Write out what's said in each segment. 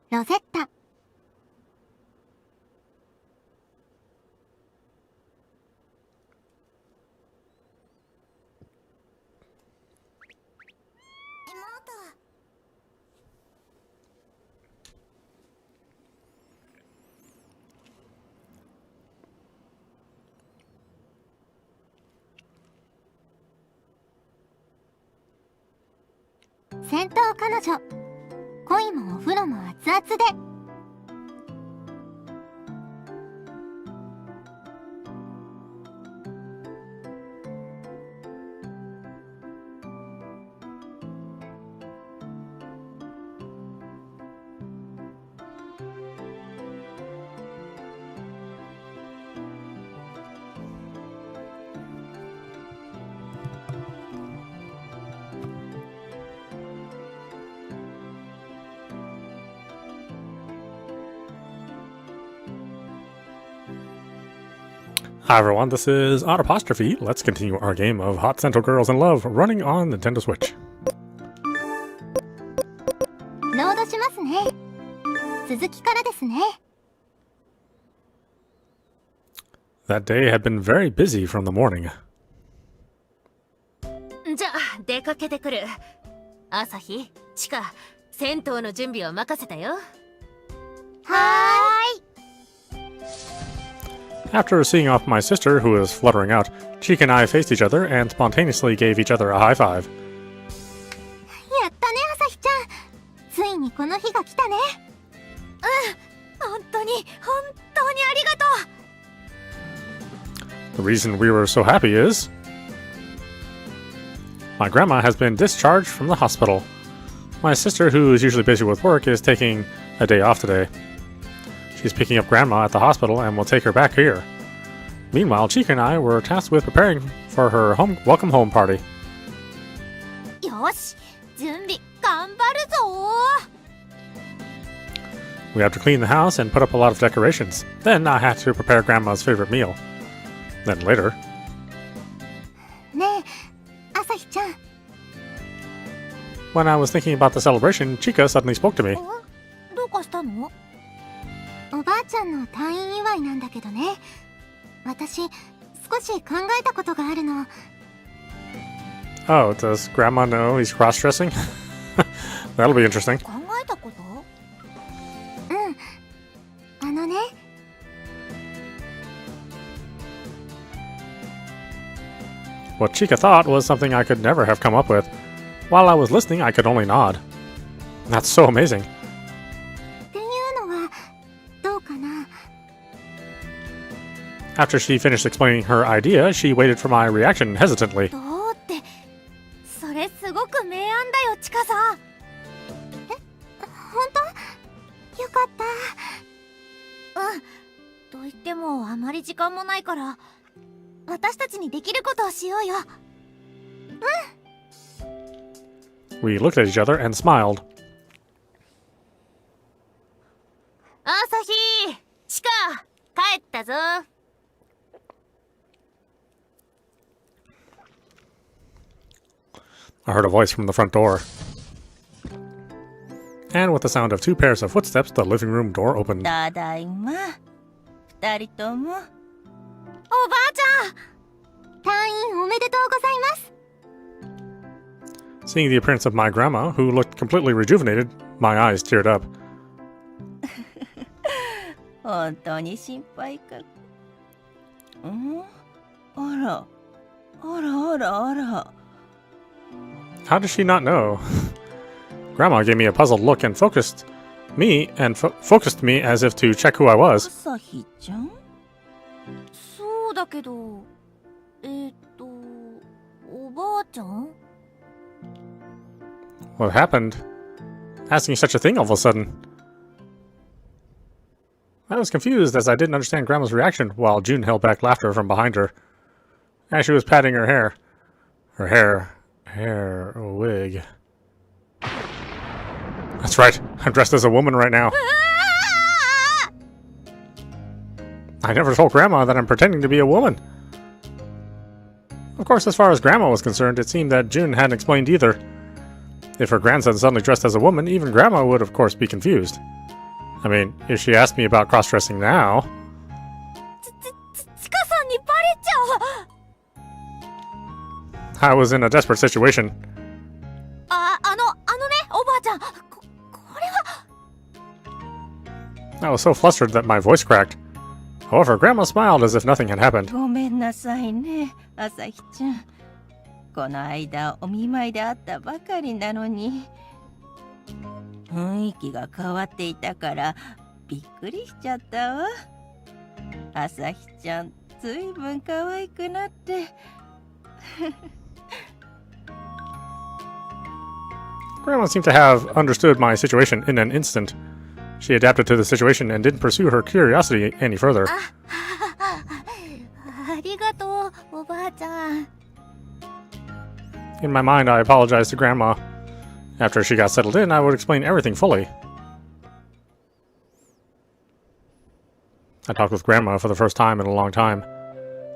ロゼッタ。戦闘彼女。恋もお風呂も熱々で。Hi everyone, this is audap. Let's continue our game of Hot Sento Girls in Love running on Nintendo Switch. ロードしますね。続きからですね。That day had been very busy from the morning. じゃあ出かけてくる。朝日、チカ、銭湯の準備を任せたよ。はーい。 After seeing off my sister, who was fluttering out, Cheek and I faced each other and spontaneously gave each other a high five. やったね、朝日ちゃん。ついにこの日が来たね。本当にありがとう。 The reason we were so happy is my grandma has been discharged from the hospital. My sister, who is usually busy with work, is taking a day off today. She's picking up Grandma at the hospital and will take her back here. Meanwhile, Chica and I were tasked with preparing for her welcome home party. よし、準備頑張るぞ。 We have to clean the house and put up a lot of decorations. Then I had to prepare Grandma's favorite meal. Then later... ねえ、朝日ちゃん。 When I was thinking about the celebration, Chica suddenly spoke to me. どうかしたの？おばあちゃんの退院祝いなんだけどね。私、少し考えたことがあるの。Oh, does Grandma know he's crossdressing? That'll be interesting. 考えたこと？うん。ね。What Chica thought was something I could never have come up with. While I was listening, I could only nod. That's so amazing. っていうのは、どうかな。 After she finished explaining her idea, she waited for my reaction hesitantly. どうって、それすごく明暗だよ、チカさん。え、ほんと？よかった。と言ってもあまり時間もないから、私たちにできることをしようよ。We looked at each other and smiled. 朝日、チカ、帰ったぞ。 I heard a voice from the front door. And with the sound of two pairs of footsteps, the living room door opened. ただいま。二人とも。おばあちゃん！退院おめでとうございます。 Seeing the appearance of my grandma, who looked completely rejuvenated, my eyes teared up. 本当に心配か。あら。How does she not know? Grandma gave me a puzzled look and focused me as if to check who I was. 朝日ちゃん？そうだけど、おばあちゃん？ What happened? Asking such a thing all of a sudden. I was confused as I didn't understand Grandma's reaction while June held back laughter from behind her. As she was patting her hair. Hair wig. That's right, I'm dressed as a woman right now. I never told Grandma that I'm pretending to be a woman. Of course, as far as Grandma was concerned, it seemed that June hadn't explained either. If her grandson suddenly dressed as a woman, even Grandma would of course be confused. I mean, if she asked me about cross-dressing now... チカさんにバレちゃう。 I was in a desperate situation. あのね、おばあちゃん。これは。 I was so flustered that my voice cracked. However, Grandma smiled as if nothing had happened. ごめんなさいね、朝日ちゃん。この間お見舞いで会ったばかりなのに雰囲気が変わっていたからびっくりしちゃったわ。朝日ちゃんずいぶん可愛くなってGrandma seemed to have understood my situation in an instant. She adapted to the situation and didn't pursue her curiosity any further. ありがとう、おばあちゃん。 In my mind, I apologized to Grandma. After she got settled in, I would explain everything fully. I talked with Grandma for the first time in a long time.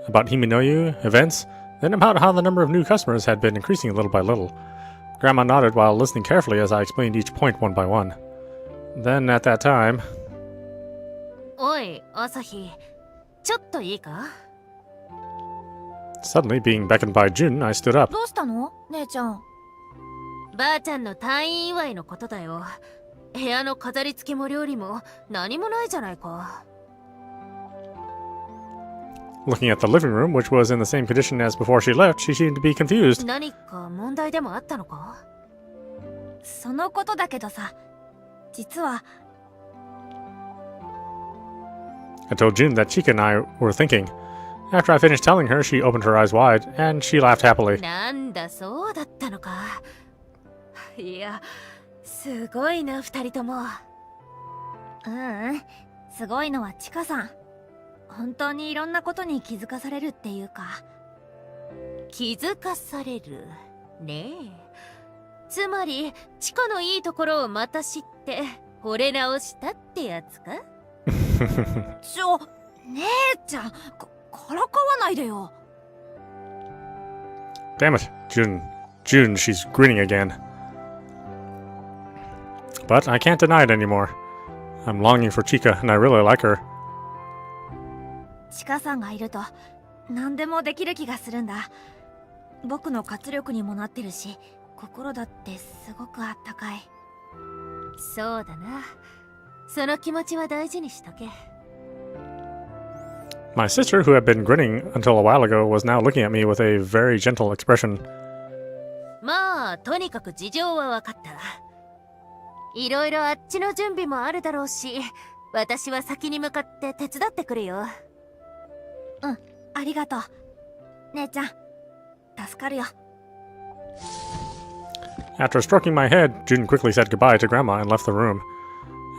About Himinoyu, events, then about how the number of new customers had been increasing little by little. Grandma nodded while listening carefully as I explained each point one by one. Then, at that time... おい、朝日。ちょっといいか？ Suddenly, being beckoned by Jun, I stood up. どうしたの、姉ちゃん。ばあちゃんの退院祝いのことだよ。部屋の飾り付けも料理も何もないじゃないか。 Looking at the living room, which was in the same condition as before she left, she seemed to be confused. 何か問題でもあったのか？そのことだけどさ、実は。 I told Jun that Chika and I were thinking. After I finished telling her, she opened her eyes wide, and she laughed happily. なんだ、そうだったのか。いや、すごいな、二人とも。すごいのはチカさん。本当にいろんなことに気づかされるっていうか。気づかされるねえ。つまりチカのいいところをまた知って惚れ直したってやつか？姉ちゃん、からかわないでよ。 Damn it, Jun, she's grinning again. But I can't deny it anymore. I'm longing for Chika, and I really like her. チカさんがいると何でもできる気がするんだ。僕の活力にもなってるし、心だってすごくあったかい。そうだな。その気持ちは大事にしとけ。 My sister, who had been grinning until a while ago, was now looking at me with a very gentle expression. まあ、とにかく事情は分かった。いろいろあっちの準備もあるだろうし、私は先に向かって手伝ってくるよ。ありがとう。姉ちゃん、助かるよ。 After stroking my head, Jun quickly said goodbye to Grandma and left the room.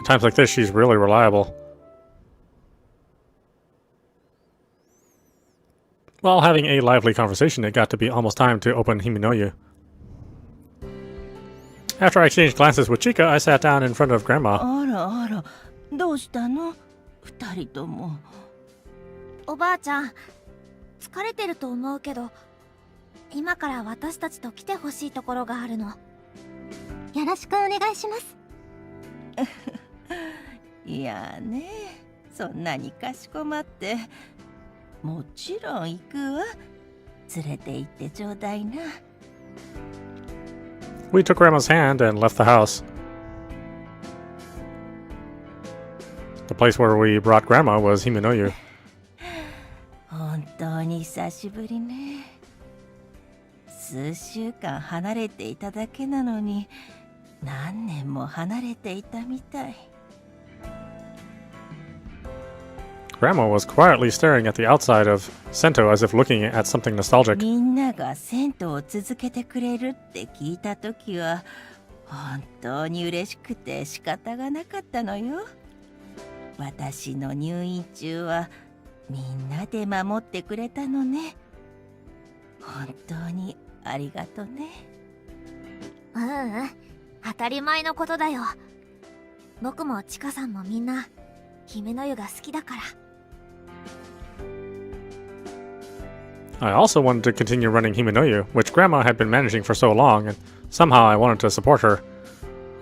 At times like this, she's really reliable. While having a lively conversation, it got to be almost time to open Himinoyu. After I exchanged glances with Chika, I sat down in front of Grandma. あらあら、どうしたの？二人とも。おばあちゃん、疲れてると思うけど、今から私たちと来てほしいところがあるの。よろしくお願いします。いやね、そんなにかしこまって。もちろん行くわ。連れて行ってちょうだいな。We took Grandma's hand and left the house. The place where we brought Grandma was Himinoyu. 本当に久しぶりね。数週間離れていただけなのに、何年も離れていたみたい。Grandma was quietly staring at the outside of Sento as if looking at something nostalgic. みんなが銭湯を続けてくれるって聞いたときは、本当に嬉しくて仕方がなかったのよ。私の入院中はみんなで守ってくれたのね。本当にありがとね。当たり前のことだよ。僕もチカさんもみんな姫の湯が好きだから。I also wanted to continue running Himinoyu, which Grandma had been managing for so long, and somehow I wanted to support her.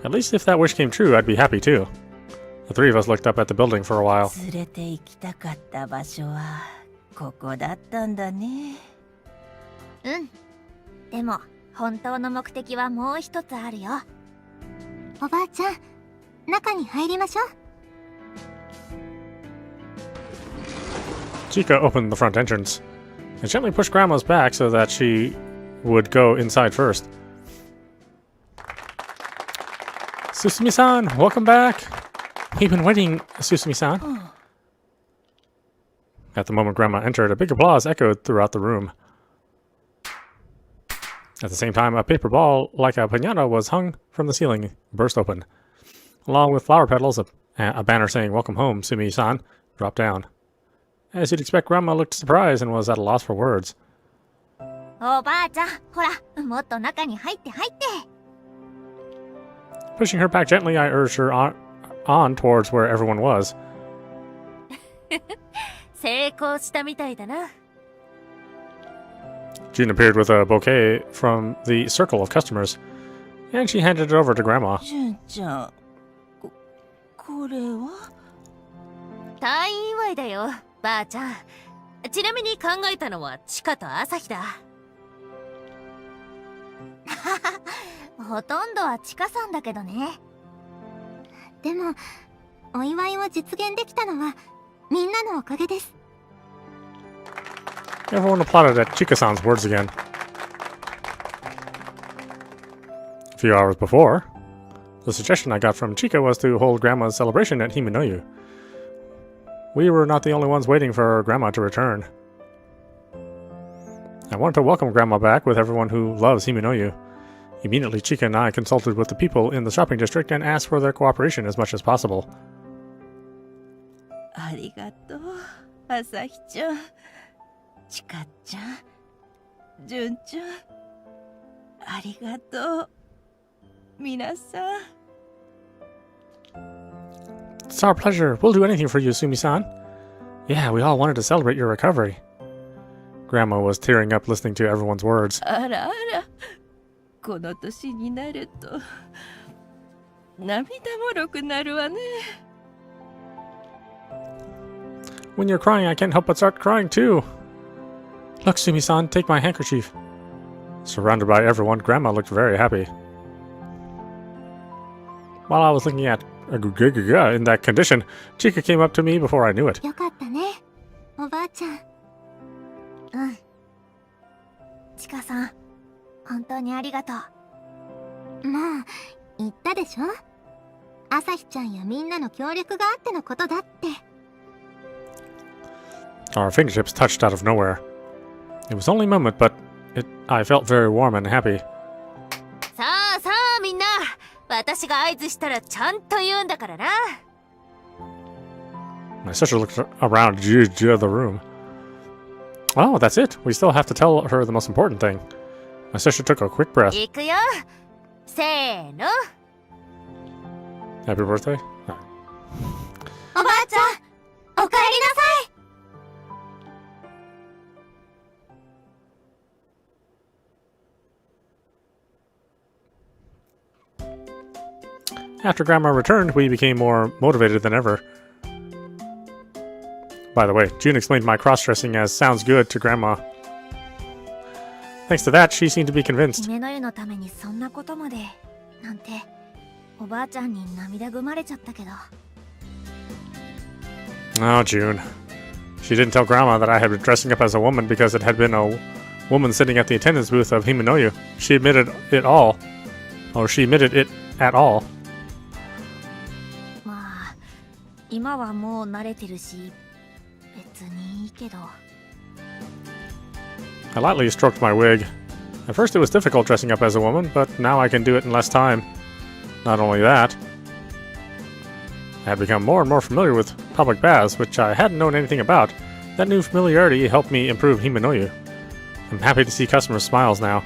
At least if that wish came true, I'd be happy too. The three of us looked up at the building for a while. 連れて行きたかった場所はここだったんだね。うん。でも本当の目的はもう一つあるよ。おばあちゃん、中に入りましょう。Chica opened the front entrance and gently pushed Grandma's back so that she would go inside first. Susumi-san, welcome back. We've been waiting, Susumi-san. At the moment Grandma entered, a big applause echoed throughout the room. At the same time, a paper ball, like a piñata, was hung from the ceiling, burst open. Along with flower petals, a banner saying, "Welcome home, Sumi-san," dropped down. As you'd expect, Grandma looked surprised and was at a loss for words. おばあちゃん、ほら、もっと中に入って入って。Pushing her back gently, I urged her on towards where everyone was. 成功したみたいだな。June appeared with a bouquet from the circle of customers, and she handed it over to Grandma. 純ちゃん、これは？退院祝いだよ、ばあちゃん。ちなみに考えたのはチカと朝日だ。ほとんどはチカさんだけどね。でもお祝いを実現できたのはみんなのおかげです。Everyone applauded at Chika-san's words again. A few hours before, the suggestion I got from Chika was to hold Grandma's celebration at Himenoyu. We were not the only ones waiting for Grandma to return. I wanted to welcome Grandma back with everyone who loves Himenoyu. Immediately, Chika and I consulted with the people in the shopping district and asked for their cooperation as much as possible. ありがとう、朝日ちゃん、ちかちゃん、純ちゃん、ありがとう、皆さん。It's our pleasure. We'll do anything for you, Sumi-san. Yeah, we all wanted to celebrate your recovery. Grandma was tearing up listening to everyone's words. あらあら、この年になると涙もろくなるわね。When you're crying, I can't help but start crying too. Look, Sumi-san, take my handkerchief. Surrounded by everyone, Grandma looked very happy. While I was looking at in that condition, Chika came up to me before I knew it. よかったね、おばあちゃん。うん。チカさん、本当にありがとう。まあ、言ったでしょ。朝日ちゃんやみんなの協力があってのことだって。Our fingertips touched out of nowhere. It was only a moment, but I felt very warm and happy. さあさあみんな、私が合図したらちゃんと言うんだからな。My sister looked around the room. Oh, that's it. We still have to tell her the most important thing. My sister took a quick breath. 行くよ。せーの。Happy birthday. おばあちゃん、おかえりなさい。After Grandma returned, we became more motivated than ever. By the way, June explained my cross-dressing as sounds good to Grandma. Thanks to that, she seemed to be convinced. 姫の湯のためにそんなことまでなんて、おばあちゃんに涙ぐまれちゃったけど。Oh, June. She didn't tell Grandma that I had been dressing up as a woman because it had been a woman sitting at the attendance booth of Himenoyu. She admitted it all. Or she admitted it at all. まあ、今はもう慣れてるし、別にいいけど。I lightly stroked my wig. At first it was difficult dressing up as a woman, but now I can do it in less time. Not only that, I had become more and more familiar with public baths, which I hadn't known anything about. That new familiarity helped me improve Himenoyu. I'm happy to see customers' smiles now.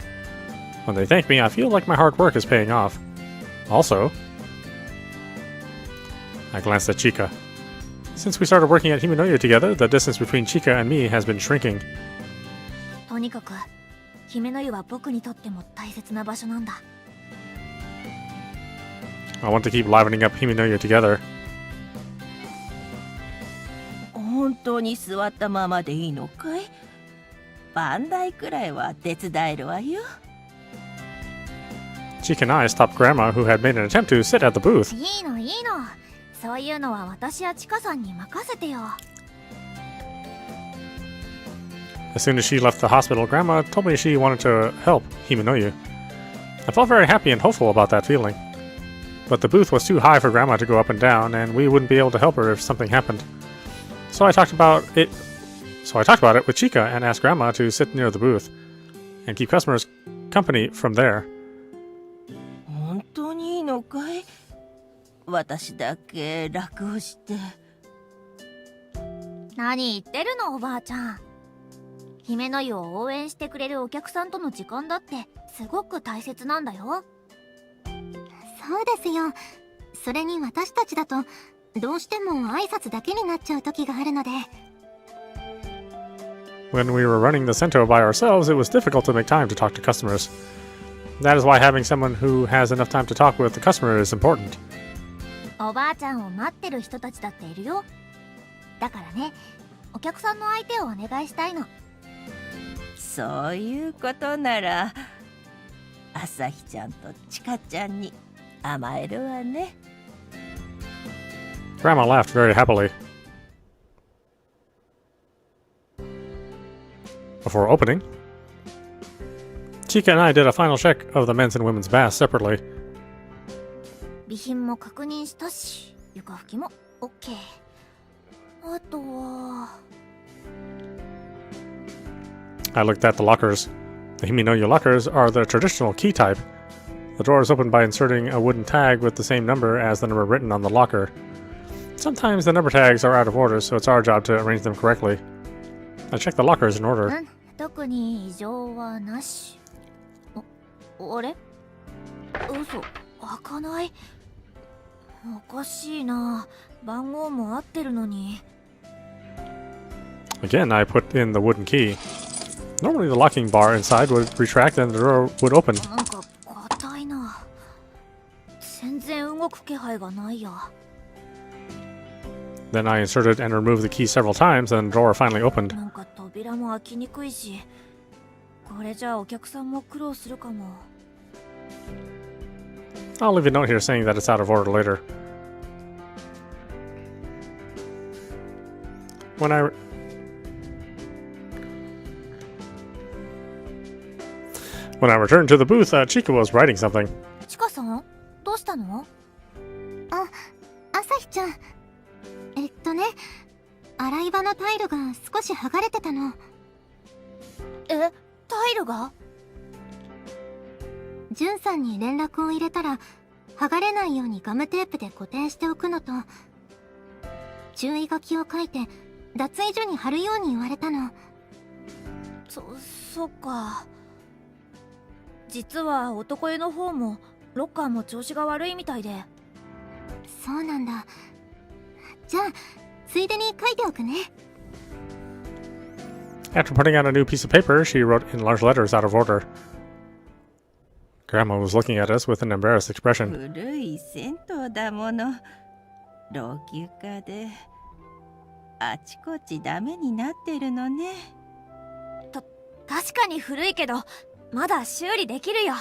When they thank me, I feel like my hard work is paying off. Also, I glanced at Chika. Since we started working at Himenoyu together, the distance between Chika and me has been shrinking. とにかく、姫の湯は僕にとっても大切な場所なんだ。I want to keep livening up Himenoyu together. 当に座ったままでいいのかい？番台くらいは手伝えるわよ。Chika and I stopped Grandma, who had made an attempt to sit at the booth. いいのいいの、そういうのは私やチカさんに任せてよ。 As soon as she left the hospital, Grandma told me she wanted to help Himenoyu. I felt very happy and hopeful about that feeling. But the booth was too high for Grandma to go up and down, and we wouldn't be able to help her if something happened. So I talked about it with Chika and asked Grandma to sit near the booth and keep customers company from there. 本当にいいのかい？私だけ楽をして。何言ってるのおばあちゃん。姫の湯を応援してくれるお客さんとの時間だってすごく大切なんだよ。そうですよ。それに私たちだとどうしても挨拶だけになっちゃう時があるので。When we were running the Sento by ourselves, it was difficult to make time to talk to customers. That is why having someone who has enough time to talk with the customer is important. おばあちゃんを待ってる人たちだっているよ。だからね、お客さんの相手をお願いしたいの。そういうことなら、朝日ちゃんとちかちゃんに甘えるわね。Grandma laughed very happily. Before opening, Chika and I did a final check of the men's and women's baths separately. 備品も確認したし、床拭きも OK。あとは。I looked at the lockers. The Himenoyu lockers are the traditional key type. The door is opened by inserting a wooden tag with the same number as the number written on the locker. Sometimes the number tags are out of order, so it's our job to arrange them correctly. I checked the lockers in order. 特に異常はなし。あれ？嘘、開かない。おかしいな。番号も合ってるのに。Again, I put in the wooden key. Normally the locking bar inside would retract and the door would open. なんか硬いな。全然動く気配がないや。Then I inserted and removed the key several times, and the door finally opened. なんか扉も開きにくいし、これじゃあお客さんも苦労するかも。I'll leave a note here saying that it's out of order later. When I returned to the booth, Chika was writing something. チカさん、どうしたの？あ、朝日ちゃん。洗い場のタイルが少し剥がれてたの。タイルが？ジュンさんに連絡を入れたら、剥がれないようにガムテープで固定しておくのと、注意書きを書いて脱衣所に貼るように言われたの。そっか。実は男湯の方もロッカーも調子が悪いみたいで。そうなんだ。じゃあついでに書いておくね。After putting out a new piece of paper, she wrote in large letters out of order. Grandma was looking at us with an embarrassed expression. 古い銭湯だもの。老朽化であちこちダメになってるのね。確かに古いけど、まだ修理できるよ。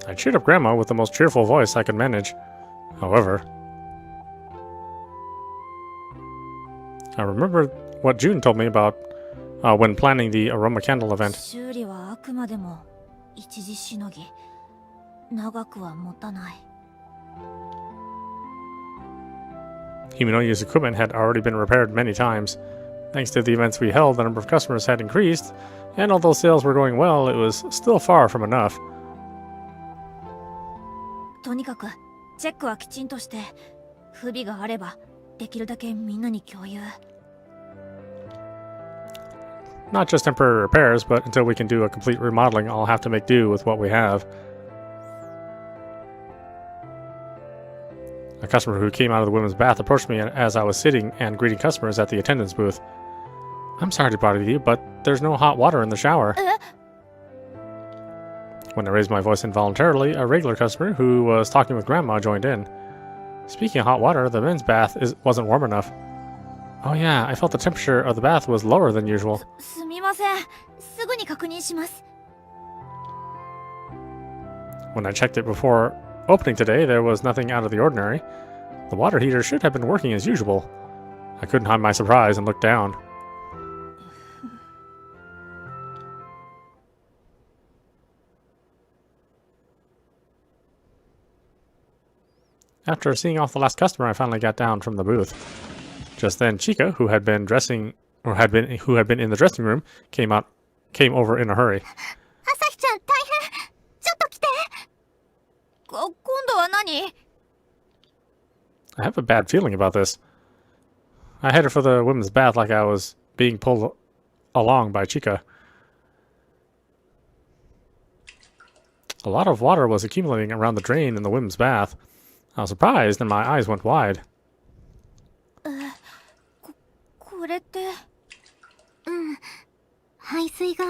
I cheered up Grandma with the most cheerful voice I could manage. However, I remembered what June told me about when planning the aroma candle event. 修理はあくまでも一時しのぎ。長くは持たない。Himenoyu's equipment had already been repaired many times. Thanks to the events we held, the number of customers had increased, and although sales were going well, it was still far from enough. とにかくチェックはきちんとして、不備があればできるだけみんなに共有。Not just temporary repairs, but until we can do a complete remodeling, I'll have to make do with what we have. A customer who came out of the women's bath approached me as I was sitting and greeting customers at the attendance booth. I'm sorry to bother you, but there's no hot water in the shower. When I raised my voice involuntarily, a regular customer who was talking with Grandma joined in. Speaking of hot water, the men's bath wasn't warm enough. Oh yeah, I felt the temperature of the bath was lower than usual. すみません。すぐに確認します。 When I checked it before opening today, there was nothing out of the ordinary. The water heater should have been working as usual. I couldn't hide my surprise and looked down. After seeing off the last customer, I finally got down from the booth. Just then, Chica, who had been in the dressing room, came over in a hurry. 朝日ちゃん、大変。ちょっと来て。今度は何？ I have a bad feeling about this. I headed for the women's bath like I was being pulled along by Chica. A lot of water was accumulating around the drain in the women's bath. I was surprised and my eyes went wide. これって。排水が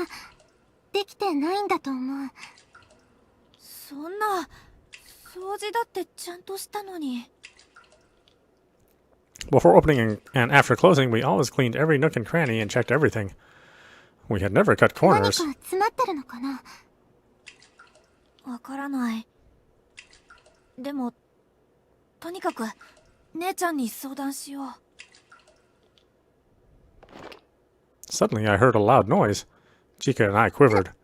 できてないんだと思う。そんな、掃除だってちゃんとしたのに。 Before opening and after closing, we always cleaned every nook and cranny and checked everything. We had never cut 何 corners. か詰まってるのかな？わからない。でも、とにかく姉ちゃんに相談しよう。 Suddenly, I heard a loud noise. Chica and I quivered. 何？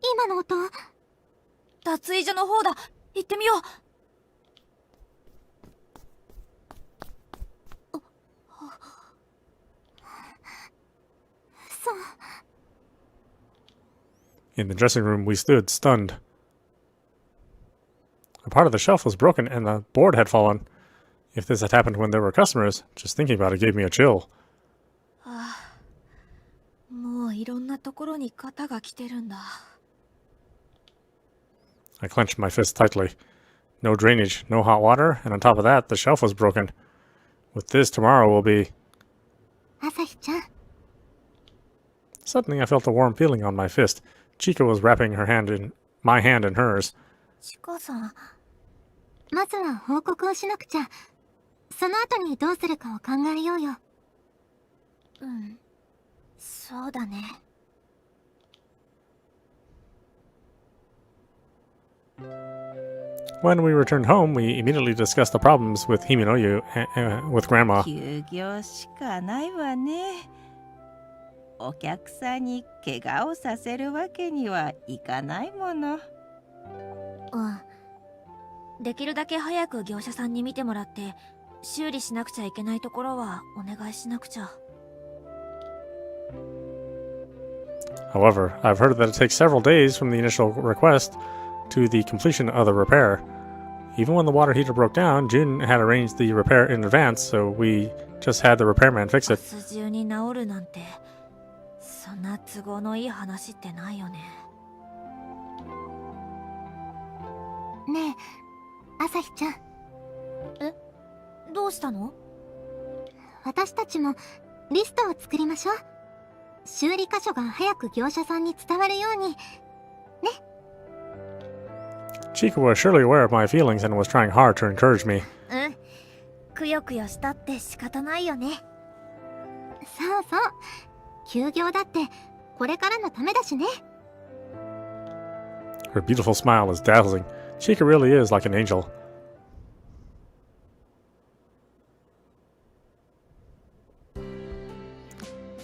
今の音。脱衣所の方だ。行ってみよう。 In the dressing room, we stood, stunned. A part of the shelf was broken and the board had fallen. If this had happened when there were customers, just thinking about it gave me a chill. もういろんなところに肩が来てるんだ。 I clenched my fist tightly. No drainage, no hot water, and on top of that, the shelf was broken. With this, tomorrow will be... 朝日ちゃん。 Suddenly, I felt a warm feeling on my fist. Chica was wrapping my hand in hers. チカさん。まずは報告をしなくちゃ。その後にどうするかを考えようよ。そうだね。 When we returned home, we immediately discussed the problems with Himenoyu with Grandma. 休業しかないわね。お客さんに怪我をさせるわけにはいかないもの。できるだけ早く業者さんに見てもらって修理しなくちゃいけないところはお願いしなくちゃ。 However, I've heard that it takes several days from the initial request to the completion of the repair. Even when the water heater broke down, Jun had arranged the repair in advance, so we just had the repairman fix it. 明日中に治るなんてそんな都合のいい話ってないよね。ねえ、朝日ちゃん。どうしたの？私たちもリストを作りましょう。修理箇所が早く業者さんに伝わるように。ね。 Chica was surely aware of my feelings and was trying hard to encourage me. くよくよしたって仕方ないよね。そうそう。休業だってこれからのためだしね。 Her beautiful smile is dazzling. Chica really is like an angel.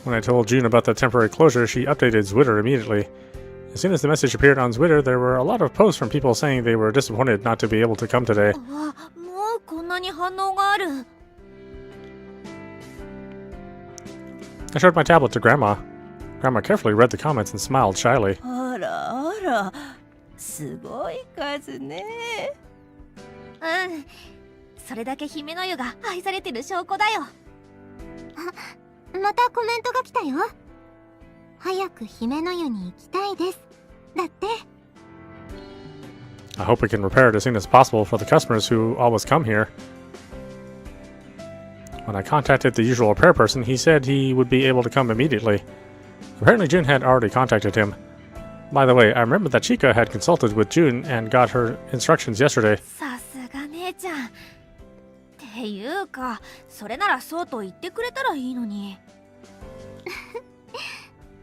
When I told June about the temporary closure, she updated Twitter immediately. As soon as the message appeared on Twitter, there were a lot of posts from people saying they were disappointed not to be able to come today. もうこんなに反応がある。 I showed my tablet to Grandma. Grandma carefully read the comments and smiled shyly. あらあら、すごい数ね。それだけ姫の湯が愛されてる証拠だよ。またコメントが来たよ。早く姫の湯に行きたいです。だって。 I hope we can repair it as soon as possible for the customers who always come here. When I contacted the usual repair person, he said he would be able to come immediately. Apparently June had already contacted him. By the way, I remember that Chica had consulted with June and got her instructions yesterday. さすが姉ちゃん。てていうか、それならそうと言ってくれたらいいのに。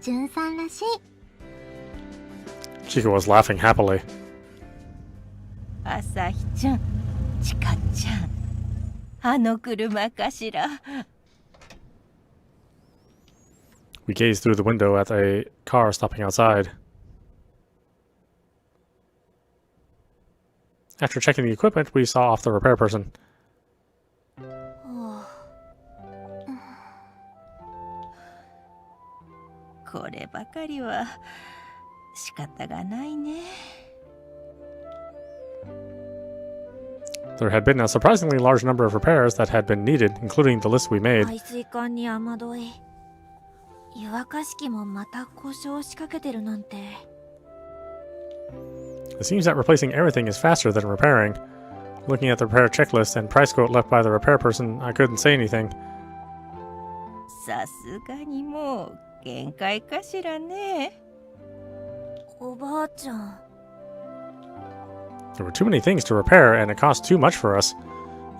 純さんらしい。 Chica was laughing happily. 朝日ちゃん、ちかちゃん、あの車かしら。We gazed through the window at a car stopping outside. After checking the equipment, we saw off the repair person. こればかりは仕方がないね。There had been a surprisingly large number of repairs that had been needed, including the list we made. 排水管に雨どい。湯沸かし器もまた故障しかけてるなんて。It seems that replacing everything is faster than repairing. Looking at the repair checklist and price quote left by the repair person, I couldn't say anything. さすがにもう限界かしらね。おばあちゃん。There were too many things to repair, and it cost too much for us.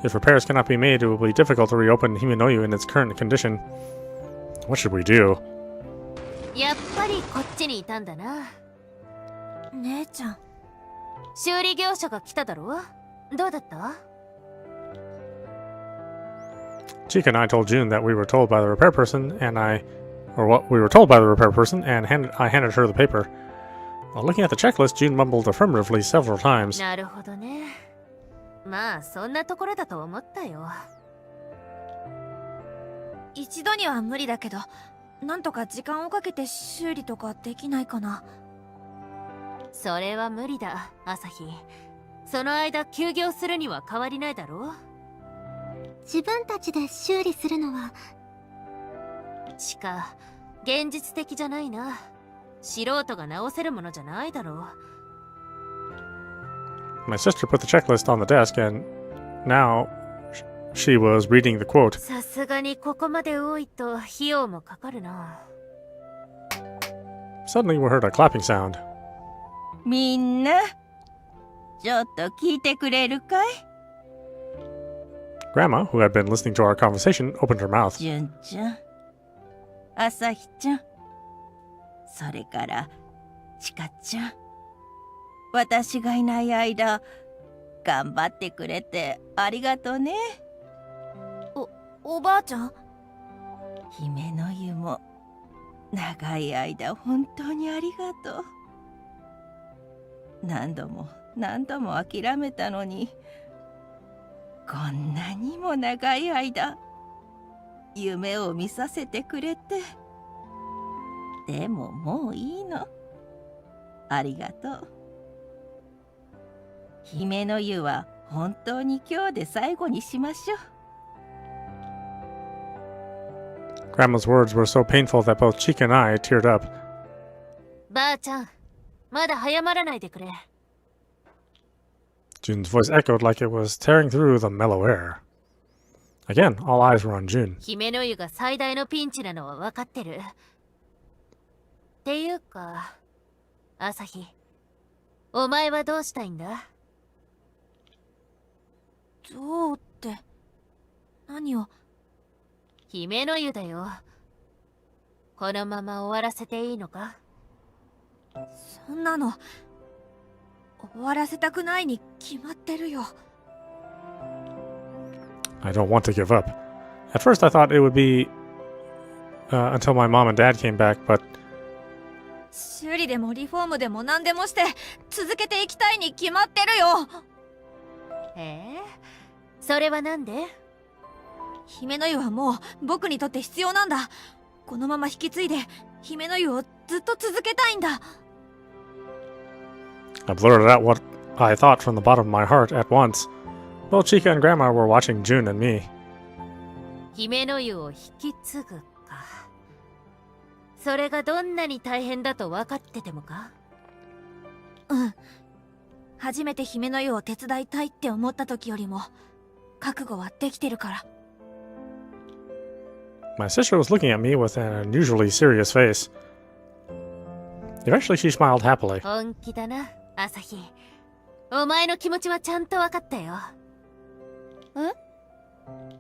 If repairs cannot be made, it will be difficult to reopen Himenoyu in its current condition. What should we do? やっぱりこっちにいたんだな。姉ちゃん。修理業者が来ただろ。どうだった？ Chica and I told June that we were told by the repair person, what we were told by the repair person, and I handed her the paper. While looking at the checklist, June mumbled affirmatively several times. なるほどね。まあそんなところだと思ったよ。一度には無理だけど、なんとか時間をかけて修理とかできないかな。それは無理だ、朝日。その間休業するには変わりないだろう。自分たちで修理するのは。しか、現実的じゃないな。素人が直せるものじゃないだろう。My sister put the checklist on the desk, and now she was reading the quote. さすがにここまで多いと費用もかかるな。Suddenly we heard a clapping sound. みんな、ちょっと聞いてくれるかい？ Grandma, who had been listening to our conversation, opened her mouth. 純ちゃん、朝日ちゃん、それからちかちゃん、私がいない間頑張ってくれてありがとね。おばあちゃん。姫の湯も長い間本当にありがとう。何度も諦めたのに、こんなにも長い間夢を見させてくれて。でももういいの。ありがとう。姫の湯は本当に今日で最後にしましょう。Grandma's words were so painful that both Chica and I teared up. ばあちゃん、まだ早まらないでくれ。June's voice echoed like it was tearing through the mellow air. Again, all eyes were on June. 姫の湯が最大のピンチなのは分かってる。っていうか、朝日、お前はどうしたいんだ？どうって、何を。姫の湯だよ。このまま終わらせていいのか？そんなの終わらせたくないに決まってるよ。I don't want to give up. At first I thought it would be until my mom and dad came back, but 修理でもリフォームでも何でもして続けていきたいに決まってるよ。それはなんで？姫の湯はもう僕にとって必要なんだ。このまま引き継いで姫の湯をずっと続けたいんだ。I blurted out what I thought from the bottom of my heart at once. Both Chica and Grandma were watching June and me. 姫の湯を引き継ぐか。それがどんなに大変だと分かっててもか？うん。初めて姫の湯を手伝いたいって思った時よりも覚悟はできてるから。My sister was looking at me with an unusually serious face. Eventually she smiled happily. 本気だな、朝日。お前の気持ちはちゃんと分かったよ。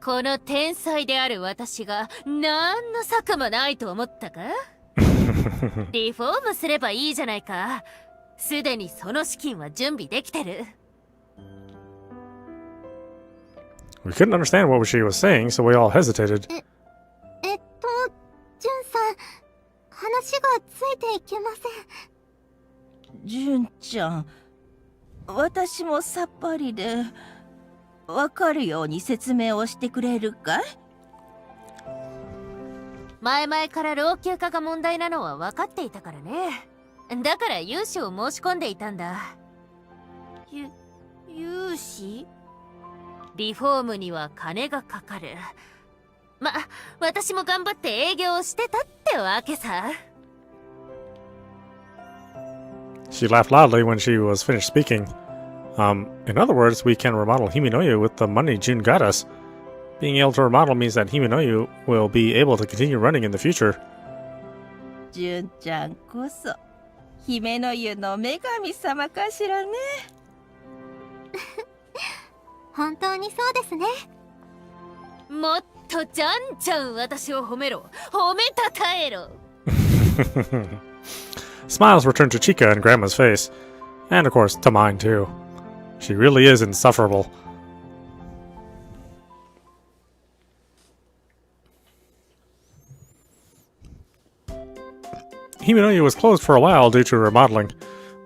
この天才である私が何の策もないと思ったか？リフォームすればいいじゃないか。すでにその資金は準備できてる。We couldn't understand what she was saying, so we all hesitated. ジュンさん、話がついていけません。純ちゃん、私もさっぱりでわかるように説明をしてくれるかい？前々から老朽化が問題なのは分かっていたからね。だから融資を申し込んでいたんだ。融資？リフォームには金がかかる。私も頑張って営業をしてたってわけさ。She laughed loudly when she was finished speaking. In other words, we can remodel Himinoyu with the money Jun got us. Being able to remodel means that Himinoyu will be able to continue running in the future. 純ちゃんこそ姫の湯の女神様かしらね。本当にそうですね。もっとじゃんじゃん私を褒めろ。褒めたたえろ。Smiles returned to Chica and Grandma's face, and of course to mine too. She really is insufferable. Himinoyu was closed for a while due to remodeling.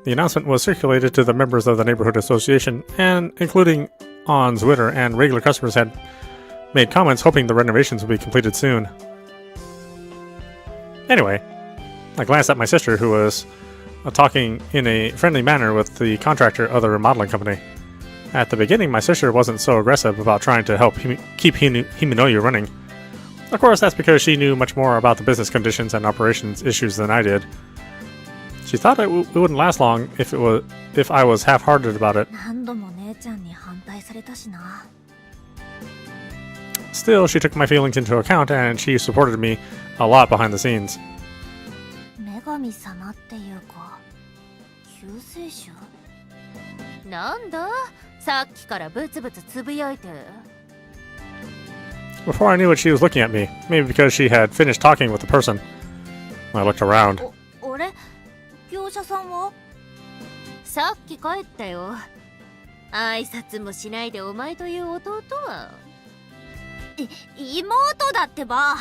The announcement was circulated to the members of the neighborhood association, and including on Twitter, and regular customers had made comments hoping the renovations would be completed soon. Anyway, I glanced at my sister, who was talking in a friendly manner with the contractor of the remodeling company. At the beginning, my sister wasn't so aggressive about trying to help keep Himinoyu running. Of course, that's because she knew much more about the business conditions and operations issues than I did. She thought it wouldn't last long if I was half-hearted about it. 何度も姉ちゃんに反対されたしな。 Still, she took my feelings into account and she supported me a lot behind the scenes. 女神様っていうか、救世主？なんだ？さっきからブツブツつぶやいて。Before I knew it, she was looking at me, maybe because she had finished talking with the person. I looked around. あれ？業者さんは？さっき帰ったよ。挨拶もしないでお前という弟は。妹だってば。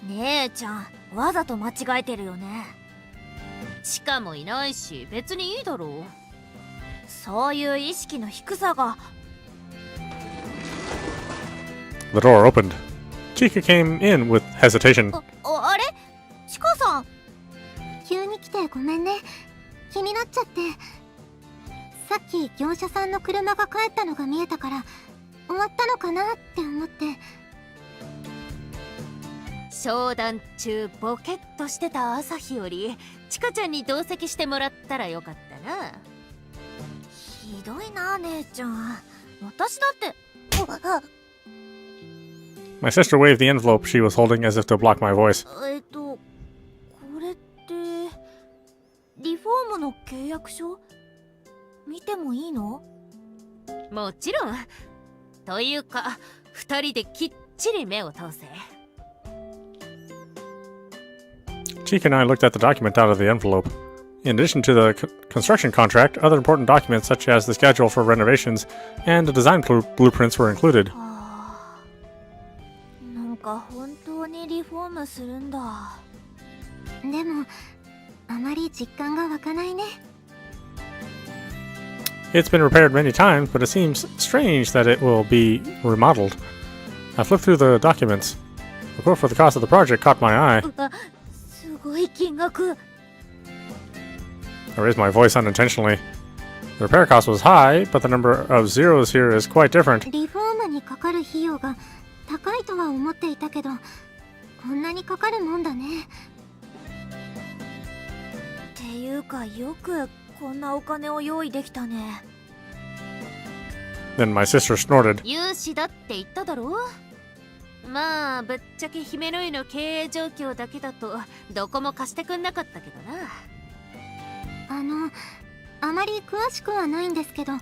姉ちゃん、わざと間違えてるよね。しかもいないし、別にいいだろう。そういう意識の低さが。The door opened. Chica came in with hesitation. あれ？チカさん。急に来てごめんね。気になっちゃって。さっき業者さんの車が帰ったのが見えたから終わったのかなって思って。商談中ボケっとしてた朝日よりチカちゃんに同席してもらったらよかったな。ひどいな、姉ちゃん。私だって。My sister waved the envelope she was holding as if to block my voice. これってリフォームの契約書？見てもいいの？もちろん。というか、二人できっちり目を通せ。Chica and I looked at the document out of the envelope. In addition to the construction contract, other important documents such as the schedule for renovations and the design blueprints were included. なんか本当にリフォームするんだ。でもあまり実感が湧かないね。It's been repaired many times, but it seems strange that it will be remodeled. I flipped through the documents. The quote for the cost of the project caught my eye. すごい金額。I raised my voice unintentionally. The repair cost was high, but the number of zeros here is quite different. リフォームにかかる費用が高いとは思っていたけど、こんなにかかるもんだね。っていうか、よくこんなお金を用意できたね。Then my sister snorted. 融資だって言っただろ。まあぶっちゃけ姫の湯の経営状況だけだとどこも貸してくんなかったけどな。あまり詳しくはないんですけど、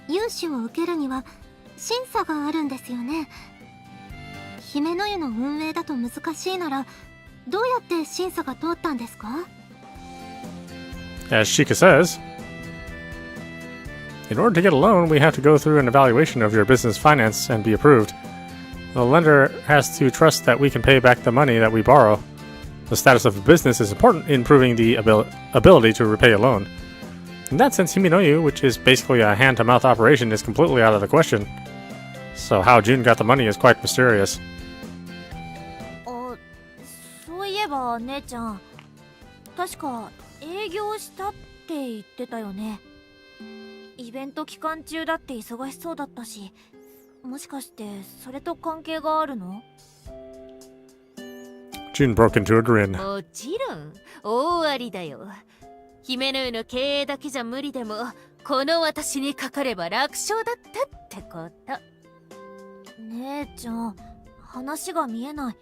融資を受けるには審査があるんですよね。姫の湯の運営だと難しいならどうやって審査が通ったんですか？ As Chica says, in order to get a loan, we have to go through an evaluation of your business finance and be approved. The lender has to trust that we can pay back the money that we borrow. The status of a business is important in proving the ability to repay a loan. In that sense, Himinoyu, which is basically a hand-to-mouth operation, is completely out of the question. So how June got the money is quite mysterious. あ、そういえば姉ちゃん、確か営業したって言ってたよね。イベント期間中だって忙しそうだったし、もしかしてそれと関係があるの？ June broke into a grin. もちろん大ありだよ。姫の湯の経営だけじゃ無理でも、この私にかかれば楽勝だったってこと。姉ちゃん、話が見えない。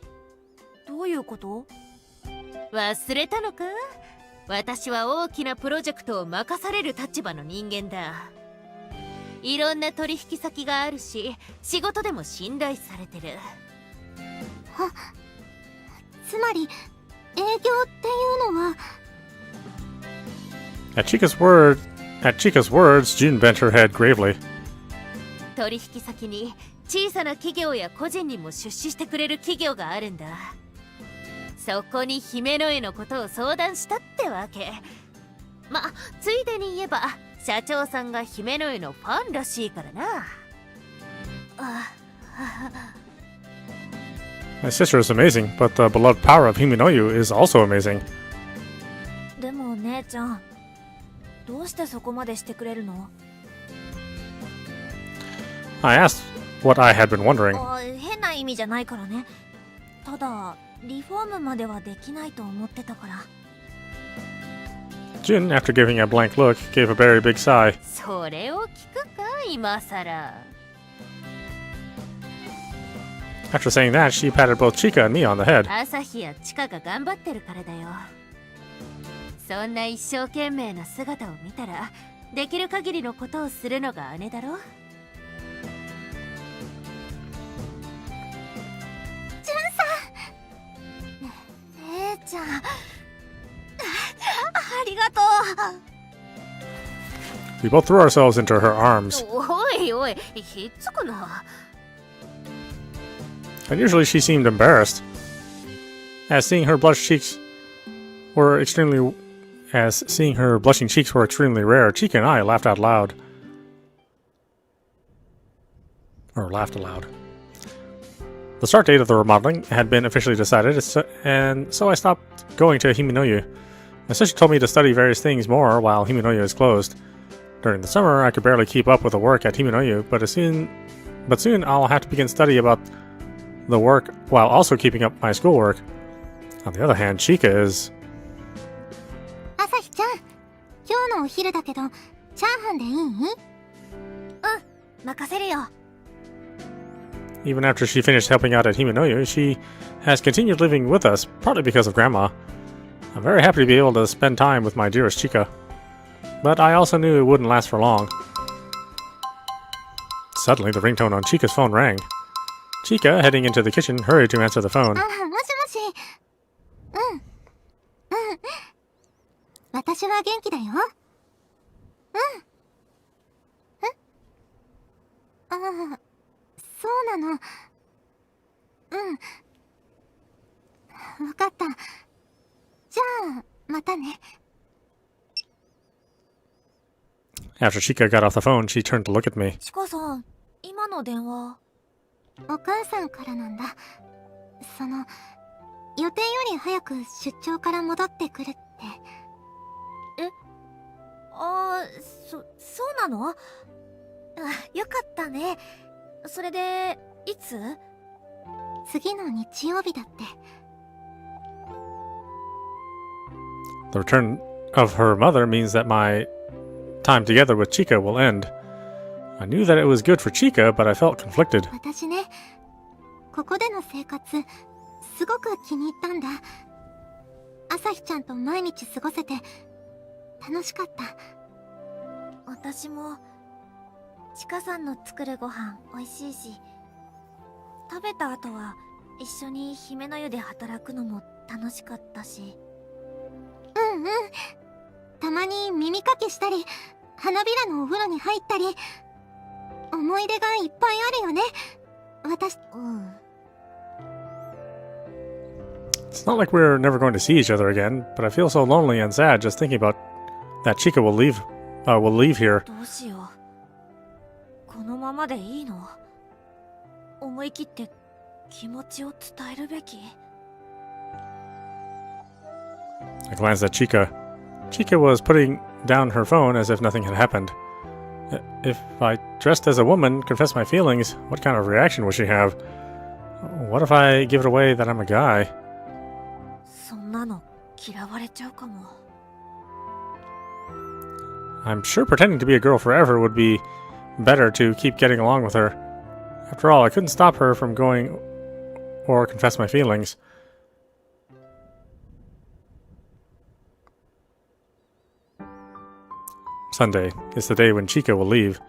どういうこと？忘れたのか？私は大きなプロジェクトを任される立場の人間だ。いろんな取引先があるし、仕事でも信頼されてる。つまり営業っていうのは At Chica's words, June bent her head gravely. 取引先に小さな企業や個人にも出資してくれる企業があるんだ。そこに姫の湯のことを相談したってわけ。ま、ついでに言えば社長さんが姫の湯のファンらしいからな。My sister is amazing, but the beloved power of Himinoyu is also amazing. でも姉ちゃん、どうしてそこまでしてくれるの？ I asked what I had been wondering. 変な意味じゃないからね。ただリフォームまではできないと思ってたから。 June, after giving a blank look, gave a very big sigh. それを聞くか今さら。 After saying that, she patted both Chica and me on the head. 朝日やチカが頑張ってるからだよ。そんな一生懸命な姿を見たら、できる限りのことをするのが姉だろ。姉ちゃん、ありがとう。 We both threw ourselves into her arms. おいおい、ひっつくな。Unusually, she seemed embarrassed. As seeing her blushing cheeks were extremely rare, Chica and I laughed out loud. Or laughed aloud. The start date of the remodeling had been officially decided, and so I stopped going to Himinoyu. My sister told me to study various things more while Himinoyu is closed. During the summer, I could barely keep up with the work at Himinoyu, but soon I'll have to begin study about the work while also keeping up my schoolwork. On the other hand, Chica is... 朝日ちゃん、今日のお昼だけどチャーハンでいい？任せるよ。 Even after she finished helping out at Himinoyu, she has continued living with us, partly because of Grandma. I'm very happy to be able to spend time with my dearest Chica. But I also knew it wouldn't last for long. Suddenly, the ringtone on Chica's phone rang. Chica, heading into the kitchen, hurried to answer the phone. もしもし。私は元気だよ。そうなの。わかった。じゃあ、またね。 After Chica got off the phone, she turned to look at me. チカさん、今の電話。お母さんからなんだ。予定より早く出張から戻ってくるって。そうなの？よかったね。それで、いつ？次の日曜日だって。 The return of her mother means that my time together with Chica will end. I knew that it was good for Chica, but I felt conflicted. 私ね、ここでの生活、すごく気に入ったんだ。朝日ちゃんと毎日過ごせて、楽しかった。私も、チカさんの作るご飯美味しいし、食べた後は一緒に姫の湯で働くのも楽しかったし。うんうん。たまに耳かきしたり、花びらのお風呂に入ったり、思い出がいっぱいあるよね。私、うん。 It's not like we're never going to see each other again, but I feel so lonely and sad just thinking about that Chica will leave here. どうしよう。このままでいいの？思い切って気持ちを伝えるべき？ I glanced at Chica. Chica was putting down her phone as if nothing had happened. If I dressed as a woman, confessed my feelings, what kind of reaction would she have? What if I give it away that I'm a guy? そんなの嫌われちゃうかも。 I'm sure pretending to be a girl forever would be better to keep getting along with her. After all, I couldn't stop her from going or confess my feelings. Sunday is the day when Chica will leave.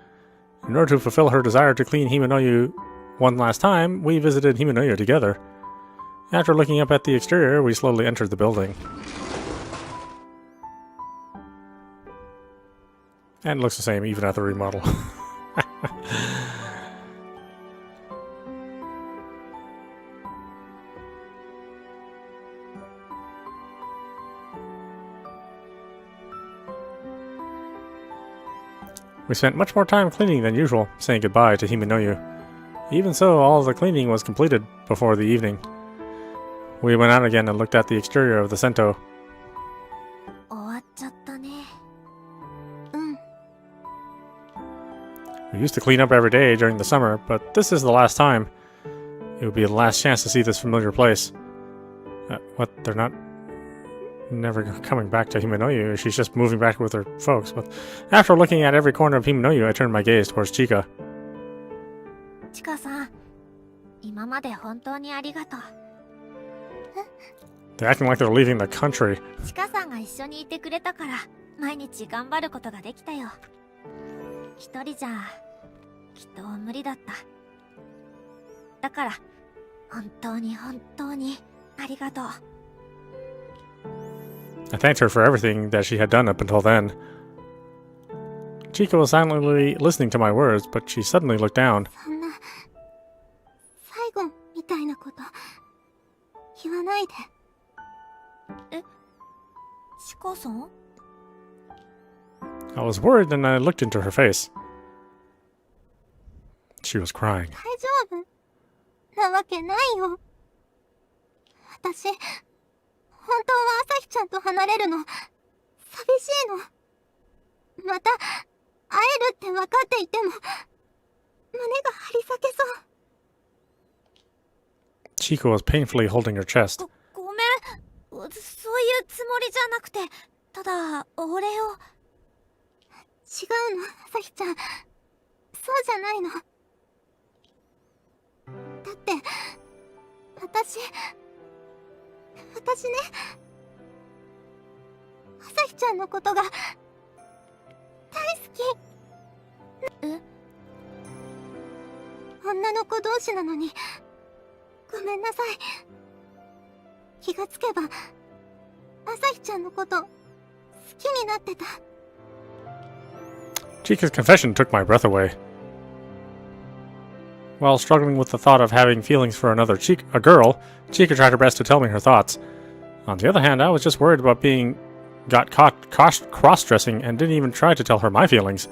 In order to fulfill her desire to clean Himenoyu one last time, we visited Himenoyu together. After looking up at the exterior, we slowly entered the building. And it looks the same even at the remodel. We spent much more time cleaning than usual, saying goodbye to Himenoyu. Even so, all of the cleaning was completed before the evening. We went out again and looked at the exterior of the Sento. 終わっちゃったね。We used to clean up every day during the summer, but this is the last time. It would be the last chance to see this familiar place. What? They're not never coming back to Himenoyu. She's just moving back with her folks. But after looking at every corner of Himenoyu, I turned my gaze towards Chica. チカさん、今まで本当にありがとう。 They're acting like they're leaving the country. チカさんが一緒にいてくれたから、毎日頑張ることができたよ。一人じゃ、きっと無理だった。だから、本当に本当にありがとう。 I thanked her for everything that she had done up until then. Chica was silently listening to my words, but she suddenly looked down. そんな、最後みたいなこと、言わないで。チカさん？ I was worried and I looked into her face. She was crying. 大丈夫なわけないよ。私、本当は朝日ちゃんと離れるの、寂しいの。また、会えるって分かっていても、胸が張り裂けそう。 Chica was painfully holding her chest. ごめん。そういうつもりじゃなくて、ただ、お礼を。違うの、朝日ちゃん。そうじゃないの。だって、私ね、朝日ちゃんのことが、大好き。女の子同士なのに、ごめんなさい。気がつけば、朝日ちゃんのこと、好きになってた。 Chica's confession took my breath away. While struggling with the thought of having feelings for a girl, Chica tried her best to tell me her thoughts. On the other hand, I was just worried about got caught cross-dressing and didn't even try to tell her my feelings.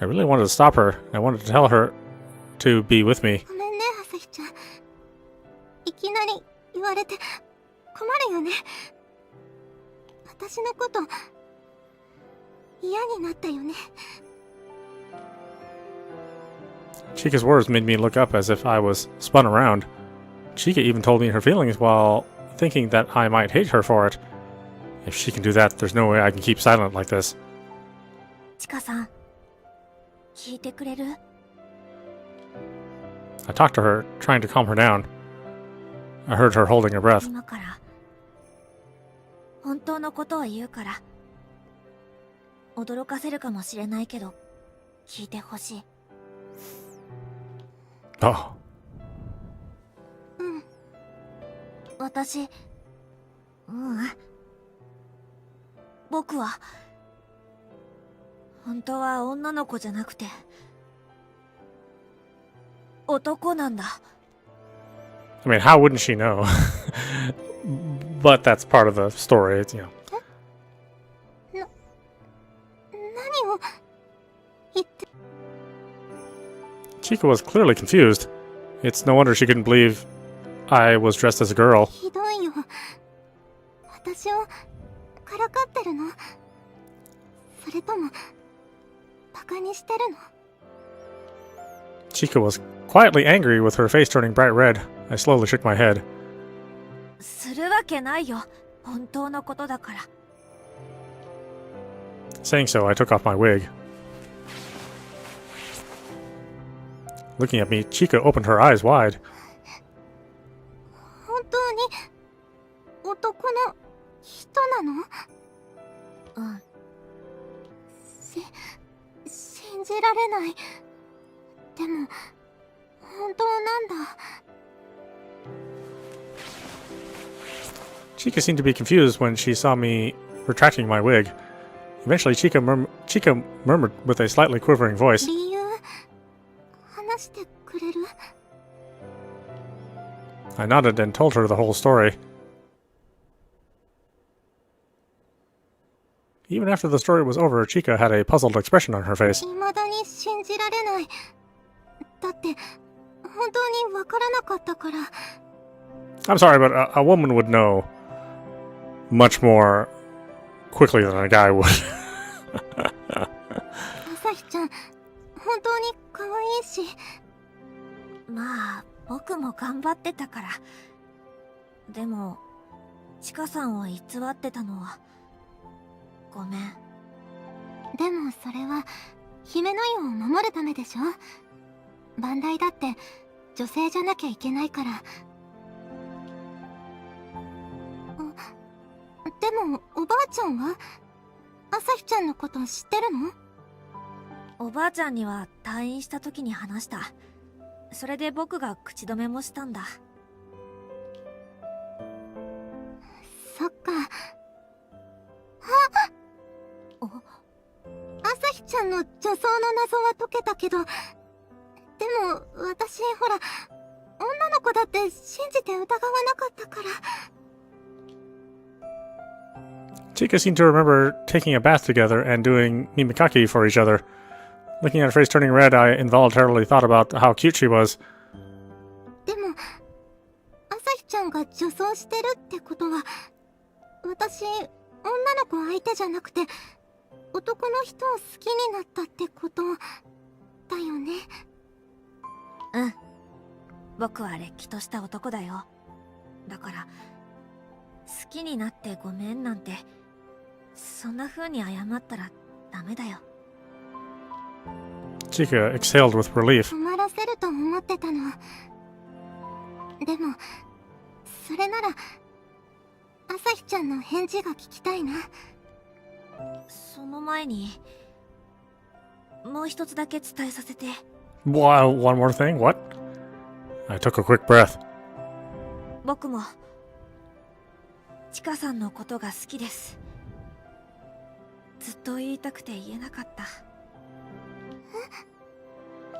I really wanted to stop her. I wanted to tell her to be with me. ごめんね、朝日ちゃん。いきなり言われて困るよね。私のこと嫌になったよね。 Chica's words made me look up as if I was spun around. Chica even told me her feelings while thinking that I might hate her for it. If she can do that, there's no way I can keep silent like this. チカさん、聞いてくれる？ I talked to her, trying to calm her down. I heard her holding her breath. 今から、本当のことを言うから。驚かせるかもしれないけど、聞いてほしい。 Oh. 私、僕は本当は女の子じゃなくて男なんだ。 I mean, how wouldn't she know? But that's part of the story, it's, you know. 何を言って。 Chica was clearly confused. It's no wonder she couldn't believe I was dressed as a girl. ひどいよ。私をからかってるの？それともバカにしてるの？ Chica was quietly angry with her face turning bright red. I slowly shook my head. するわけないよ。本当のことだから。 Saying so, I took off my wig. Looking at me, Chica opened her eyes wide. 本当に男の人なの？信じられない。でも本当なんだ。 Chica seemed to be confused when she saw me retracting my wig. Eventually, Chica murmured with a slightly quivering voice. 理由話してくれる？ I nodded and told her the whole story. Even after the story was over, Chica had a puzzled expression on her face. 未だに信じられない。だって本当にわからなかったから。 I'm sorry, but a woman would know much more quickly than a guy would. 朝日ちゃん、本当に可愛いし。まあ僕も頑張ってたから。でもチカさんを偽ってたのはごめん。でもそれは姫の湯を守るためでしょ。番台だって女性じゃなきゃいけないから。でもおばあちゃんは朝日ちゃんのこと知ってるの？おばあちゃんには退院した時に話した。それで僕が口止めもしたんだ。そっか。朝日ちゃんの女装の謎は解けたけど、でも私ほら女の子だって信じて疑わなかったから。 Chica seemed to remember taking a bath together and doing mimikaki for each other. Looking at her face turning red, I involuntarily thought about how cute she was. でも朝日ちゃんが女装してるってことは、私女の子相手じゃなくて男の人を好きになったってことだよね。うん。僕はれっきとした男だよ。だから好きになってごめんなんてそんな風に謝ったらダメだよ。 Chica exhaled with relief. 困らせると思ってたの。でもそれなら朝日ちゃんの返事が聞きたいな。その前にもう一つだけ伝えさせて。Wow, one more thing? What? I took a quick breath. 僕もチカさんのことが好きです。ずっと言いたくて言えなかった。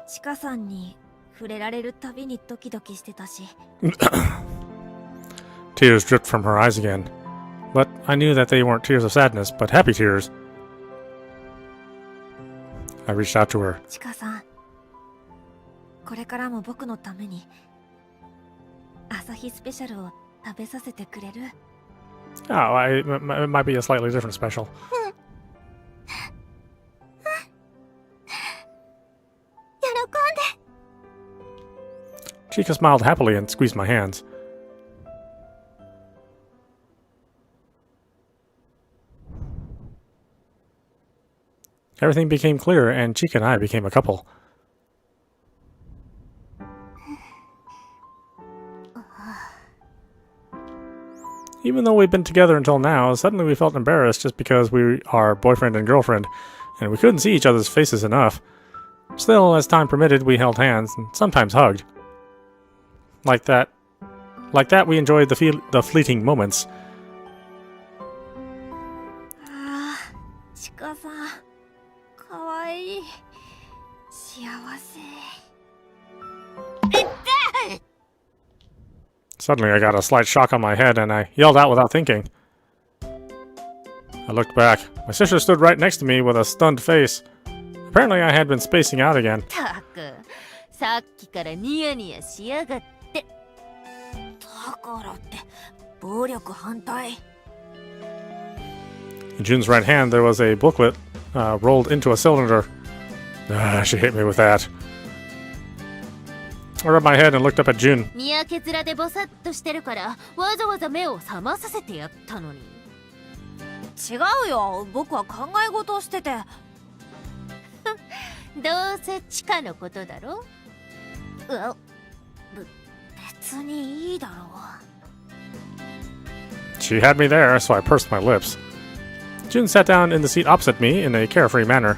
チカさんに触れられるたびにドキドキしてたし。Tears dripped from her eyes again. But I knew that they weren't tears of sadness, but happy tears. I reached out to her. チカさん、これからも僕のために朝日スペシャルを食べさせてくれる？ Oh, it might be a slightly different special. 喜んで。 Chica smiled happily and squeezed my hands. Everything became clear, and Chica and I became a couple. Even though we'd been together until now, suddenly we felt embarrassed just because we are boyfriend and girlfriend, and we couldn't see each other's faces enough. Still, as time permitted, we held hands and sometimes hugged. Like that Like that, we enjoyed the fleeting moments. ああ、チカさん、かわいい。幸せ。Suddenly, I got a slight shock on my head, and I yelled out without thinking. I looked back. My sister stood right next to me with a stunned face. Apparently, I had been spacing out again. たく、さっきからニヤニヤしやがって。だからって、暴力反対。In Jun's right hand, there was a booklet rolled into a cylinder. She hit me with that. I rubbed my head and looked up at Jun. にやけ面でボサッとしてるからわざわざ目を覚まさせてやったのに。違うよ、僕は考え事をしてて。どうせ地下のことだろ。別にいいだろう。 She had me there, so I pursed my lips. Jun sat down in the seat opposite me in a carefree manner.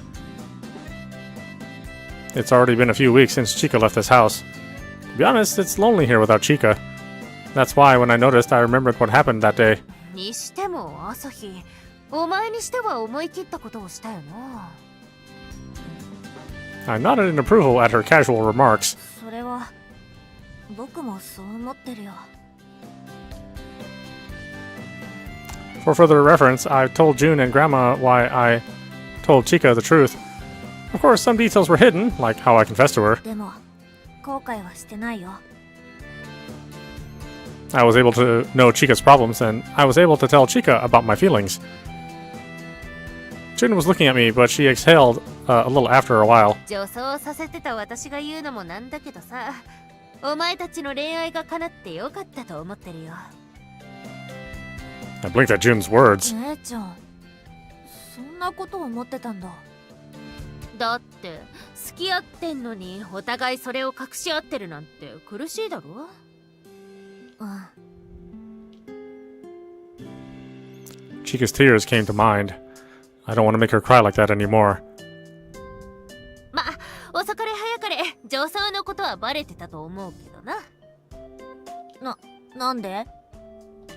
It's already been a few weeks since Chica left this house. To be honest, it's lonely here without Chica. That's why when I noticed, I remembered what happened that day. にしても朝日、お前にしては思い切ったことをしたよな。I nodded in approval at her casual remarks. それは僕もそう思ってるよ。 For further reference, I told Jun and Grandma why I told Chica the truth. Of course, some details were hidden, like how I confessed to her. でも後悔はしてないよ。 I was able to know Chica's problems, and I was able to tell Chica about my feelings. Jun was looking at me, but she exhaled a little after a while. 女装させてた私が言うのもなんだけどさ、お前たちの恋愛が叶ってよかったと思ってるよ。 I blinked at Jun's words. 姉ちゃん、そんなこと思ってたんだ。だって付き合ってんのにお互いそれを隠し合ってるなんて苦しいだろ。うん。 Chica's tears came to mind. I don't want to make her cry like that anymore. ま、遅かれ早かれ女装のことはバレてたと思うけどな。なんで？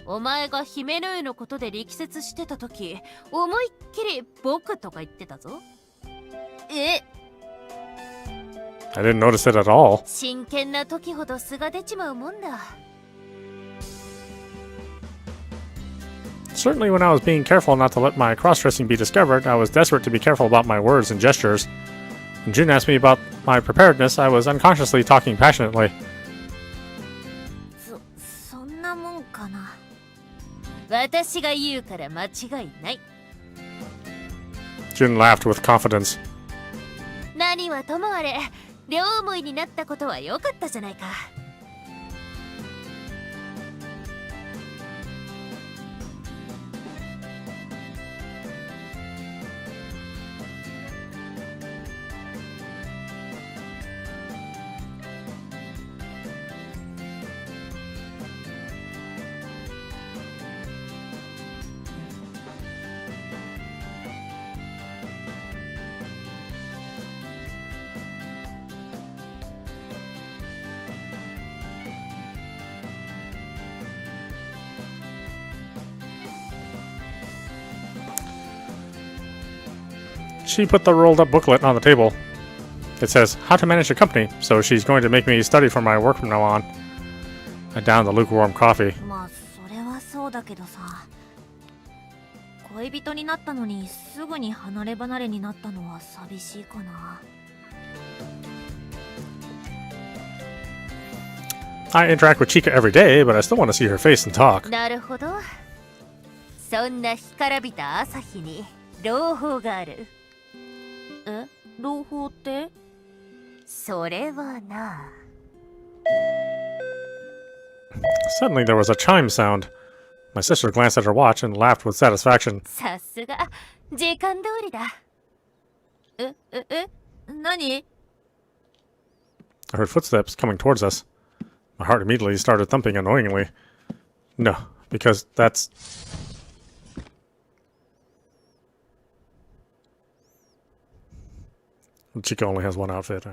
お前が姫の湯のことで力説してた時、思いっきり僕とか言ってたぞ。え？ I didn't notice it at all. 真剣な時ほど素が出ちまうもんだ。 Certainly when I was being careful not to let my cross-dressing be discovered, I was desperate to be careful about my words and gestures. When Jun asked me about my preparedness, I was unconsciously talking passionately. そんなもんかな。私が言うから間違いない。 Jun laughed with confidence. 何はともあれ、両思いになったことは良かったじゃないか。 She put the rolled up booklet on the table. It says, How to Manage a Company, so she's going to make me study for my work from now on. I downed the lukewarm coffee. まあそれはそうだけどさ。恋人になったのにすぐに離れ離れになったのは寂しいかな。 I interact with Chica every day, but I still want to see her face and talk. なるほど。そんな干からびた朝日に朗報がある。え？朗報って？それはな。 Suddenly there was a chime sound. My sister glanced at her watch and laughed with satisfaction. さすが、時間通りだ。何？ I heard footsteps coming towards us. My heart immediately started thumping annoyingly. No, because that's... Chica only has one outfit.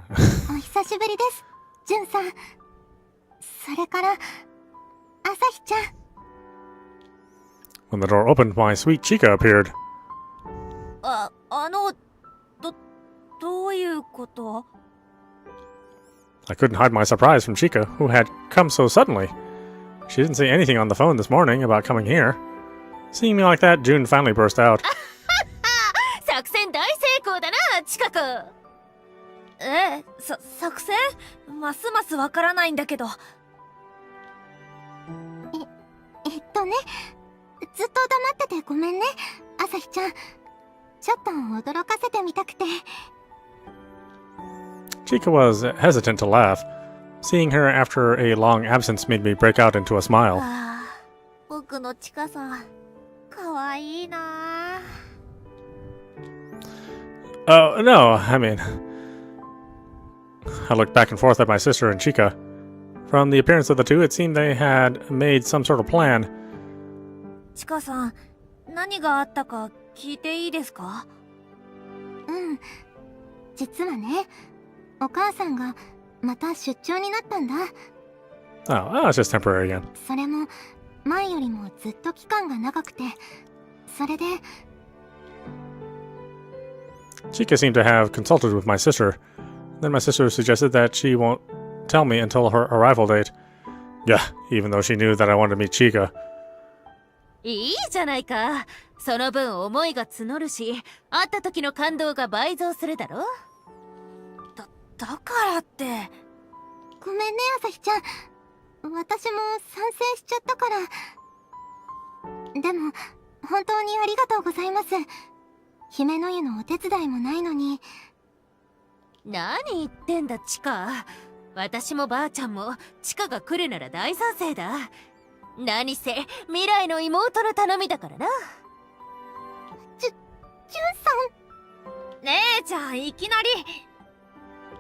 お久しぶりです、ジュンさん。それから、朝日ちゃん。 When the door opened, my sweet Chica appeared. どういうこと？ I couldn't hide my surprise from Chica, who had come so suddenly. She didn't say anything on the phone this morning about coming here. Seeing me like that, June finally burst out. 作戦大成功だな、チカ子。作戦？ますますわからないんだけど。ずっと黙っててごめんね、朝日ちゃん。ちょっと驚かせてみたくて。 Chica was hesitant to laugh. Seeing her after a long absence made me break out into a smile. 僕のチカさん、かわいいな。 Oh, no, I mean... I looked back and forth at my sister and Chica. From the appearance of the two, it seemed they had made some sort of plan. チカさん、何があったか聞いていいですか？実はね、お母さんがまた出張になったんだ。 Oh, it's just temporary again. それも前よりもずっと期間が長くて、それで Chica seemed to have consulted with my sister. Then my sister suggested that she won't tell me until her arrival date. Yeah, even though she knew that I wanted to meet Chica. いいじゃないか。その分思いが募るし、会った時の感動が倍増するだろ。だからって。ごめんね、朝日ちゃん。私も賛成しちゃったから。でも本当にありがとうございます。姫の湯のお手伝いもないのに。何言ってんだ、チカ。私もばあちゃんもチカが来るなら大賛成だ。何せ未来の妹の頼みだからな。ジュンさん。姉ちゃん、いきなり。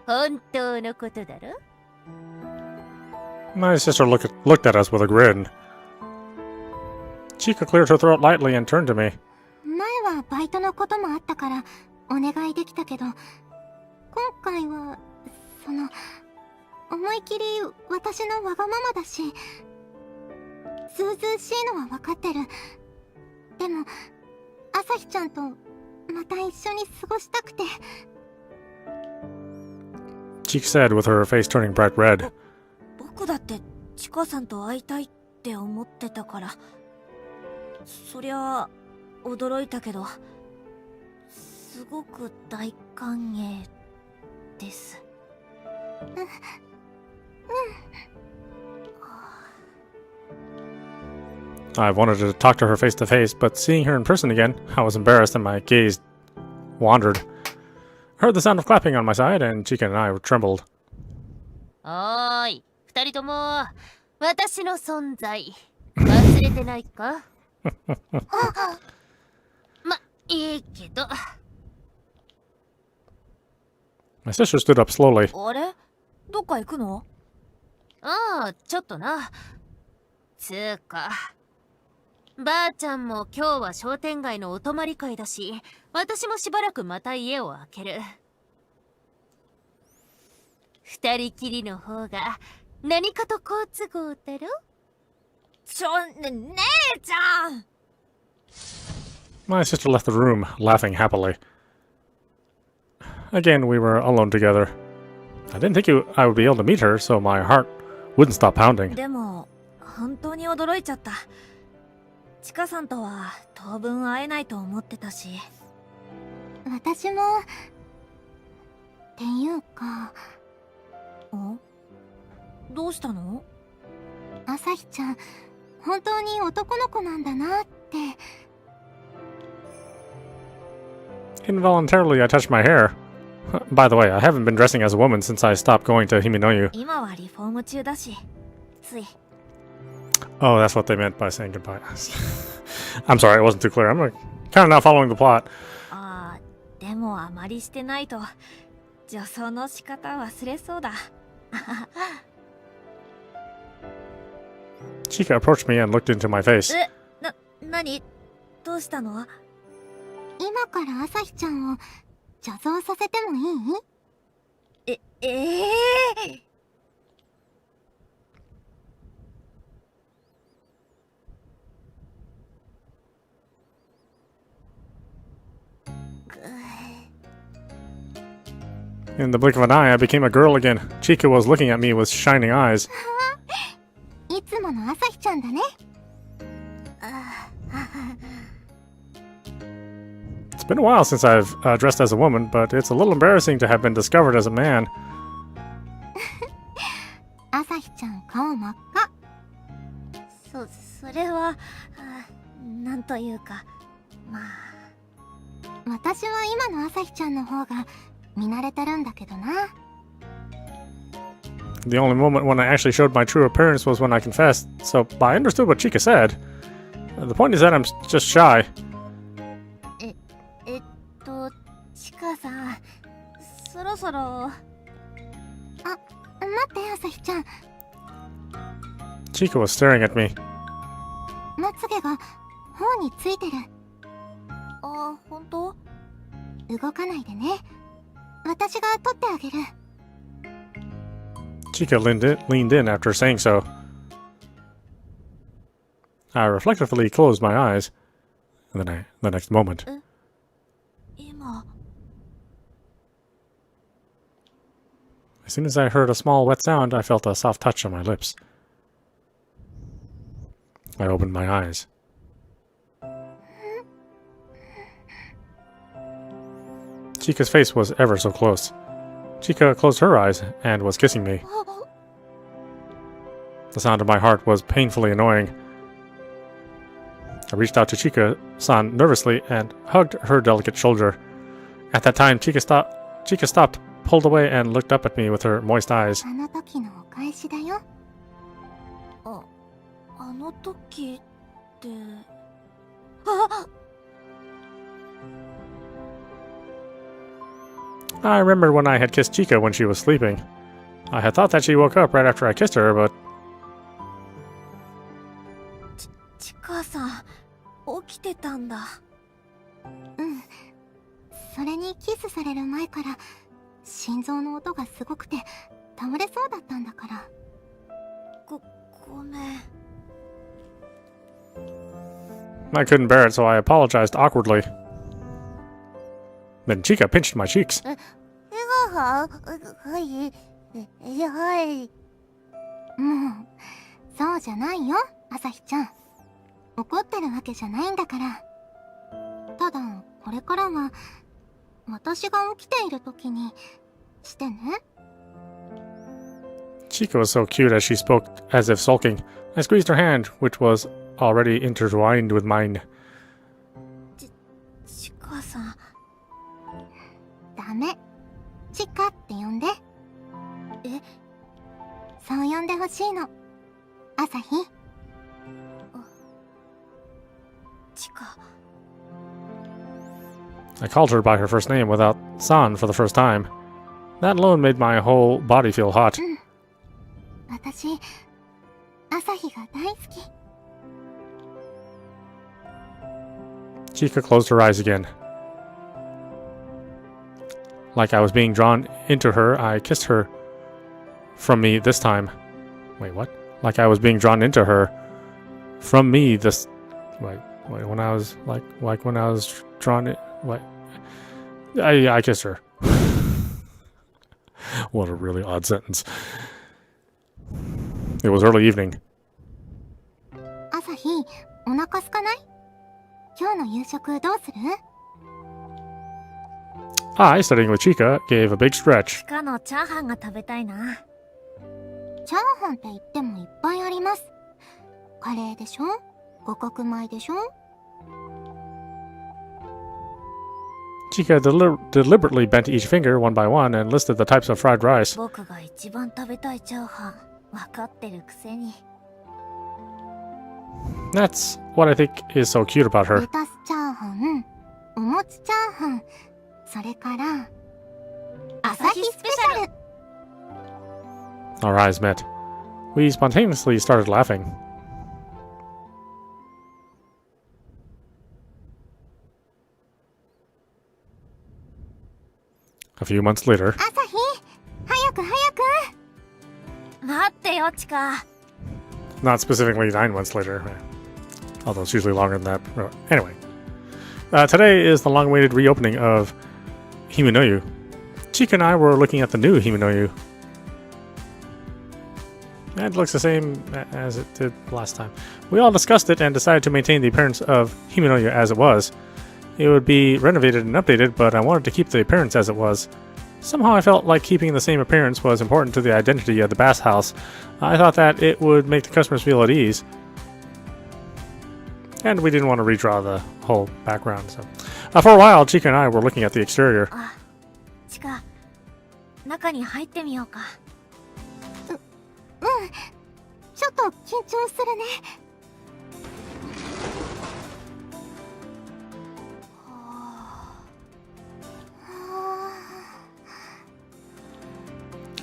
本当のことだろ。 My sister looked at us with a grin. Chica cleared her throat lightly and turned to me. 前はバイトのこともあったからお願いできたけど、今回は思い切り私のわがままだし、ずうずうしいのは分かってる。でも朝日ちゃんとまた一緒に過ごしたくて。 Chica said with her face turning bright red. 僕だってチカさんと会いたいって思ってたから。そりゃあ驚いたけど、すごく大歓迎です。I wanted to talk to her face to face, but seeing her in person again, I was embarrassed and my gaze wandered. I heard the sound of clapping on my side, and Chica and I trembled. おーい、二人とも私の存在忘れてないか？ま、いいけど。 My sister stood up slowly. あれ？どっか行くの？ああ、ちょっとな。つーか、ばあちゃんも今日は商店街のお泊まり会だし、私もしばらくまた家を空ける。二人きりの方が何かと好都合だろ？姉ちゃん！ My sister left the room, laughing happily. Again, we were alone together. I didn't think I would be able to meet her, so my heart wouldn't stop pounding. でも本当に驚いちゃった。チカさんとは当分会えないと思ってたし。私もっていうか。どうしたの？朝日ちゃん、本当に男の子なんだなって。 Involuntarily, I touched my hair. By the way, I haven't been dressing as a woman since I stopped going to Himenoyu. 今はリフォーム中だし、つい。 Oh, that's what they meant by saying goodbye. I'm sorry, it wasn't too clear. I'm kind of not following the plot. ああ、でもあまりしてないと女装の仕方忘れそうだ。Chica approached me and looked into my face. 何？どうしたの？今から朝日ちゃんを女装させてもいい？ In the blink of an eye, I became a girl again. Chika was looking at me with shining eyes. いつもの朝日ちゃんだね。 It's been a while since I've dressed as a woman, but it's a little embarrassing to have been discovered as a man. 朝日ちゃん顔真っ赤。それはなんというか、まあ。私は今の朝日ちゃんの方が見慣れてるんだけどな。 The only moment when I actually showed my true appearance was when I confessed, so I understood what Chika said. The point is that I'm just shy. チカさん、そろそろ。待って朝日ちゃん。 Chika was staring at me. まつげが頬についてる。本当？動かないでね。私が取ってあげる。 Chika leaned in after saying so. I reflectively closed my eyes. And then the next moment. 今。 As soon as I heard a small wet sound, I felt a soft touch on my lips. I opened my eyes. Chika's face was ever so close. Chika closed her eyes and was kissing me. The sound of my heart was painfully annoying. I reached out to Chika-san nervously and hugged her delicate shoulder. At that time, Chika stopped, pulled away, and looked up at me with her moist eyes. あの時のお返しだよ。あの時って。I remembered when I had kissed Chika when she was sleeping. I had thought that she woke up right after I kissed her, but チカさん、起きてたんだ。うん。それにキスされる前から心臓の音がすごくて倒れそうだったんだから。ごめん。 I couldn't bear it, so I apologized awkwardly. Then Chika pinched my cheeks. はい。もう、そうじゃないよ、朝日ちゃん。怒ってるわけじゃないんだから。ただ、これからは、私が起きている時に、してね。 Chika was so cute as she spoke, as if sulking. I squeezed her hand, which was already intertwined with mine. チカさん。ダメ。チカって呼んで。そう呼んでほしいの。朝日。チカ。 I called her by her first name without san for the first time. That alone made my whole body feel hot. 私、朝日が大好き。 Chika closed her eyes again. Like I was being drawn into her, I kissed her from me this time. Wait, what? Like I was being drawn into her from me this... Wait, when I was... Like when I was drawn... What? I kissed her. What a really odd sentence. It was early evening. 朝日、お腹空かない？今日の夕食どうする？ I, studying with Chika, gave a big stretch. チカのチャーハンが食べたいな。チャーハンって言ってもいっぱいあります。カレーでしょ？五穀米でしょ？ Chika deliberately bent each finger one by one and listed the types of fried rice. 僕が一番食べたいチャーハン、分かってるくせに。 That's what I think is so cute about レ her. タスチャーハン、お餅チャーハン、それから朝日スペシャル。 Our eyes met. We spontaneously started laughing. A few months later, 朝日、早く早く。待ってよ、チカ。 not specifically 9 months later, although it's usually longer than that. Anyway, Today is the long-awaited reopening of Himenoyu. Chika and I were looking at the new Himenoyu. It looks the same as it did last time. We all discussed it and decided to maintain the appearance of Himenoyu as it was. It would be renovated and updated, but I wanted to keep the appearance as it was. Somehow I felt like keeping the same appearance was important to the identity of the bathhouse. I thought that it would make the customers feel at ease. And we didn't want to redraw the whole background. So, for a while, Chika and I were looking at the exterior. チカ、中に入ってみようか。ちょっと緊張するね。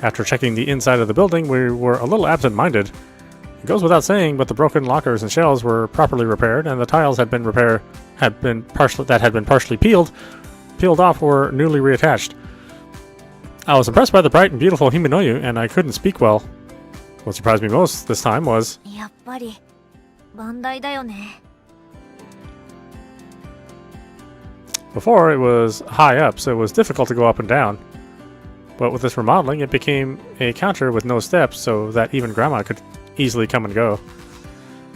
After checking the inside of the building, we were a little absent-minded. It goes without saying, but the broken lockers and shelves were properly repaired, and the tiles had been partially peeled off or newly reattached. I was impressed by the bright and beautiful Himenoyu, and I couldn't speak well. What surprised me most this time was... やっぱり、番台だよね。Before, it was high up, so it was difficult to go up and down. But with this remodeling, it became a counter with no steps, so that even Grandma could easily come and go.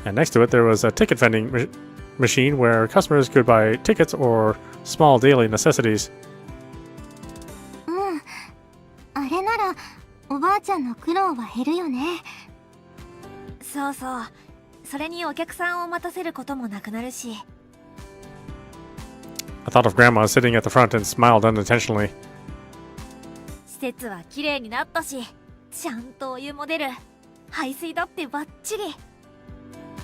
And next to it, there was a ticket vending machine where customers could buy tickets or small daily necessities. あれならおばあちゃんの苦労は減るよね。そうそう。それにお客さんを待たせることもなくなるし。I thought of Grandma sitting at the front and smiled unintentionally. 施設は綺麗になったし、ちゃんとお湯も出る。排水だってバッチリ。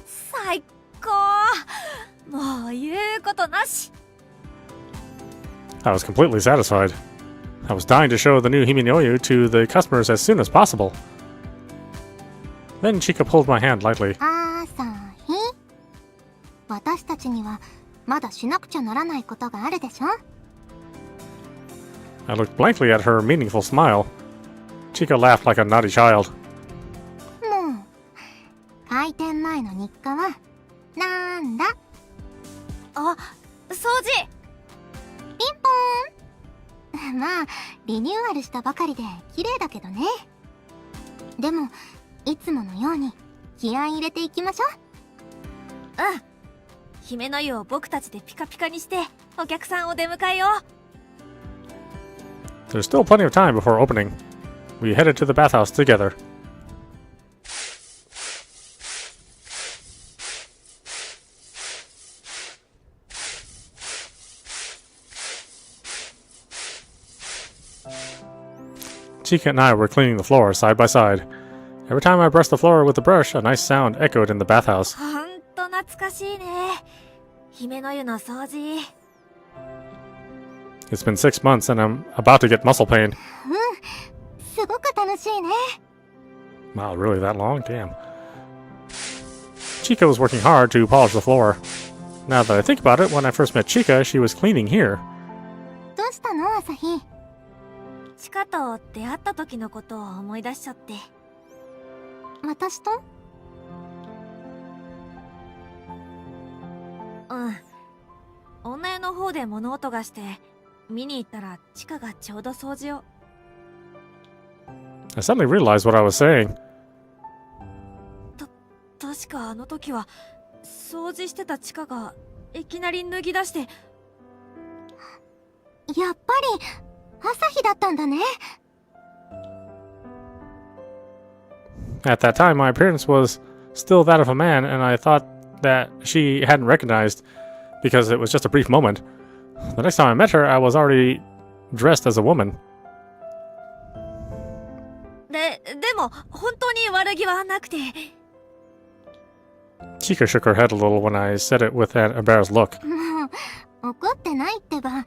最高。もう言うことなし。I was completely satisfied. I was dying to show the new Himenoyu to the customers as soon as possible. Then Chika pulled my hand lightly. 朝日、私たちにはまだしなくちゃならないことがあるでしょ。I looked blankly at her meaningful smile. Chika laughed like a naughty child. もう開店前の日課はなんだ？あ、掃除。ピンポーン。まあリニューアルしたばかりで綺麗だけどね。でもいつものように気合い入れていきましょう。うん。姫の湯を僕たちでピカピカにしてお客さんを出迎えよう。There's still plenty of time before opening. We headed to the bathhouse together. Chika and I were cleaning the floor side by side. Every time I brushed the floor with the brush, a nice sound echoed in the bathhouse. ほんと懐かしいね。姫の湯の掃除。It's been 6 months and I'm about to get muscle pain. すごく楽しいね。 Wow, really that long? Damn. Chika was working hard to polish the floor. Now that I think about it, when I first met Chika, she was cleaning here. どうしたの朝日？チカと出会った時のことを思い出しちゃって。私と？うん。女湯の方で物音がして見に行ったらチカがちょうど掃除を。I suddenly realized what I was saying. 確かあの時は掃除してたチカがいきなり脱ぎ出して。やっぱり朝日だったんだね。At that time, my appearance was still that of a man, and I thought that she hadn't recognized because it was just a brief moment. The next time I met her, I was already dressed as a woman. でも本当に悪気はなくて。Chika shook her head a little when I said it with an embarrassed look. もう怒ってないってば。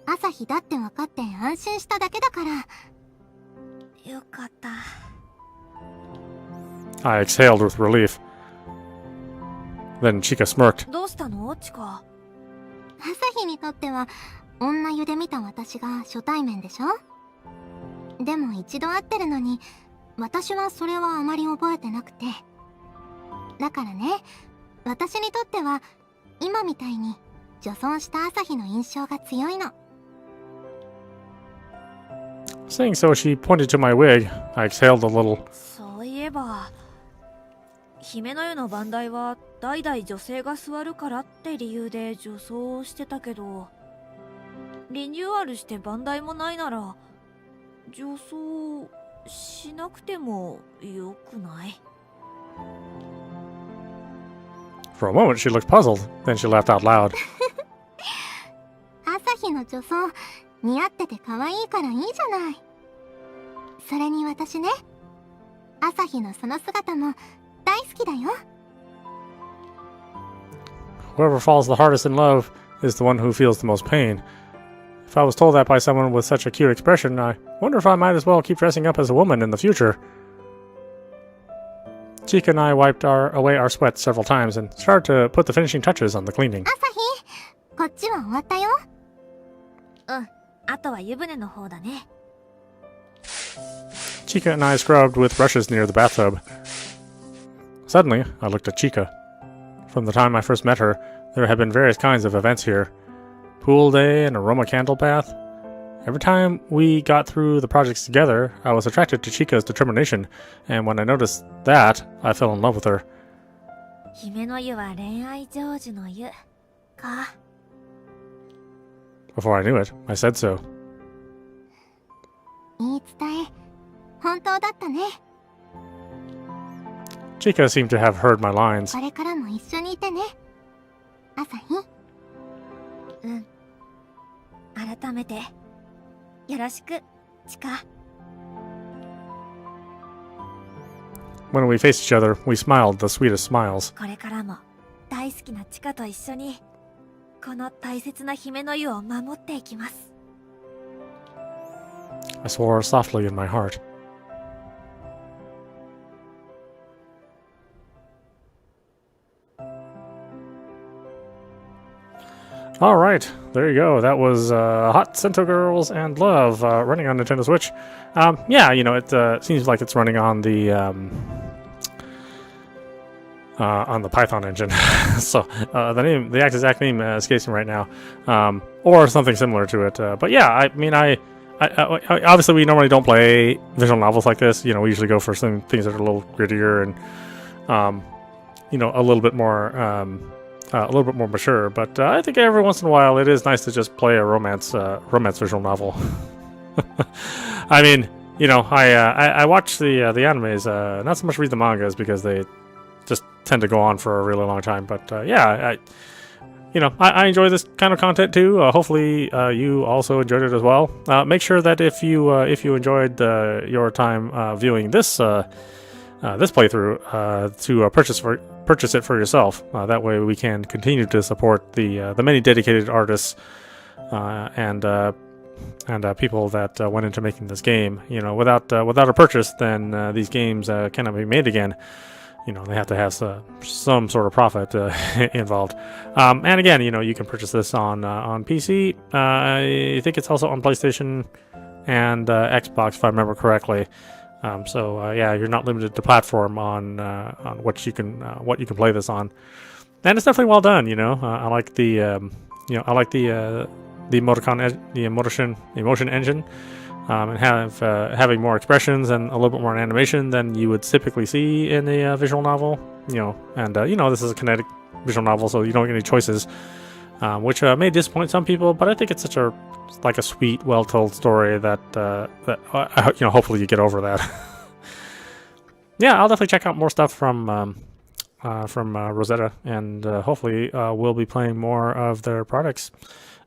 朝日だって分かって安心しただけだから。よかった。I exhaled with relief. Then Chika smirked. どうしたのチカ？朝日にとっては女湯で見た私が初対面でしょ。でも一度会ってるのに私はそれはあまり覚えてなくて。だからね、私にとっては今みたいに女装した朝日の印象が強いの。 Saying so, she pointed to my wig. I exhaled a little. そういえば姫の湯の番台は代々女性が座るからって理由で女装をしてたけど、リニューアルして番台もないなら女装しなくてもよくない？ For a moment, she looked puzzled. Then she laughed out loud. 朝日の女装似合ってて可愛いからいいじゃない。それに私ね、朝日のその姿も大好きだよ。 Whoever falls the hardest in love is the one who feels the most pain. If I was told that by someone with such a cute expression, I wonder if I might as well keep dressing up as a woman in the future. Chica and I wiped away our sweat several times and started to put the finishing touches on the cleaning. 朝日、こっちは終わったよ。あとは湯船の方だね。 Chica and I scrubbed with brushes near the bathtub. Suddenly, I looked at Chica. From the time I first met her, there had been various kinds of events here. Pool day and aroma candle bath. Every time we got through the projects together, I was attracted to Chica's determination, and when I noticed that, I fell in love with her. 姫の湯は恋愛成就の湯か。 Before I knew it, I said so. 言い伝え、本当だったね。 Chica seemed to have heard my lines. これからも一緒にいてね。朝日。改めてよろしく、チカ。 When we faced each other, we smiled the sweetest smiles. これからも大好きなチカと一緒にこの大切な姫の湯を守っていきます。 I swore softly in my heart. All right, there you go. That was Hot Sento Girls and Love running on Nintendo Switch. Yeah, you know, it seems like it's running on the Python engine. So the exact name escapes me right now, or something similar to it. But yeah, I mean, I obviously we normally don't play visual novels like this. You know, we usually go for some things that are a little grittier and you know, a little bit more mature. But I think every once in a while it is nice to just play a romance visual novel. I mean, you know, I watch the animes, not so much read the mangas because they just tend to go on for a really long time. But yeah, I enjoy this kind of content too. Hopefully you also enjoyed it as well. Make sure that if you enjoyed your time viewing this playthrough, to purchase it for yourself. That way we can continue to support the many dedicated artists and people that went into making this game. You know, without a purchase, then these games cannot be made again. You know, they have to have some sort of profit involved. And again, you know, you can purchase this on PC. I think it's also on PlayStation and Xbox, if I remember correctly. So yeah, you're not limited to platform on what you can play this on, and it's definitely well done. You know, I like the emotion engine, and having more expressions and a little bit more animation than you would typically see in a visual novel. You know, and you know, this is a kinetic visual novel, so you don't get any choices, which may disappoint some people. But I think it's such a sweet, well-told story that you know, hopefully you get over that. Yeah, I'll definitely check out more stuff from Rosetta, and hopefully we'll be playing more of their products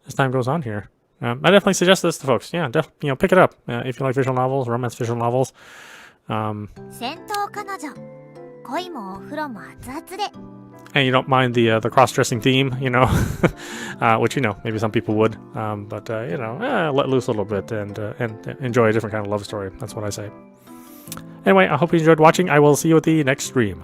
as time goes on here. I definitely suggest this to folks. Yeah, you know, pick it up if you like visual novels, romance visual novels. 戦闘彼女、恋もお風呂も熱々で。 And you don't mind the cross-dressing theme, you know, which, you know, maybe some people would, but you know, let loose a little bit and enjoy a different kind of love story. That's what I say. Anyway, I hope you enjoyed watching. I will see you at the next stream.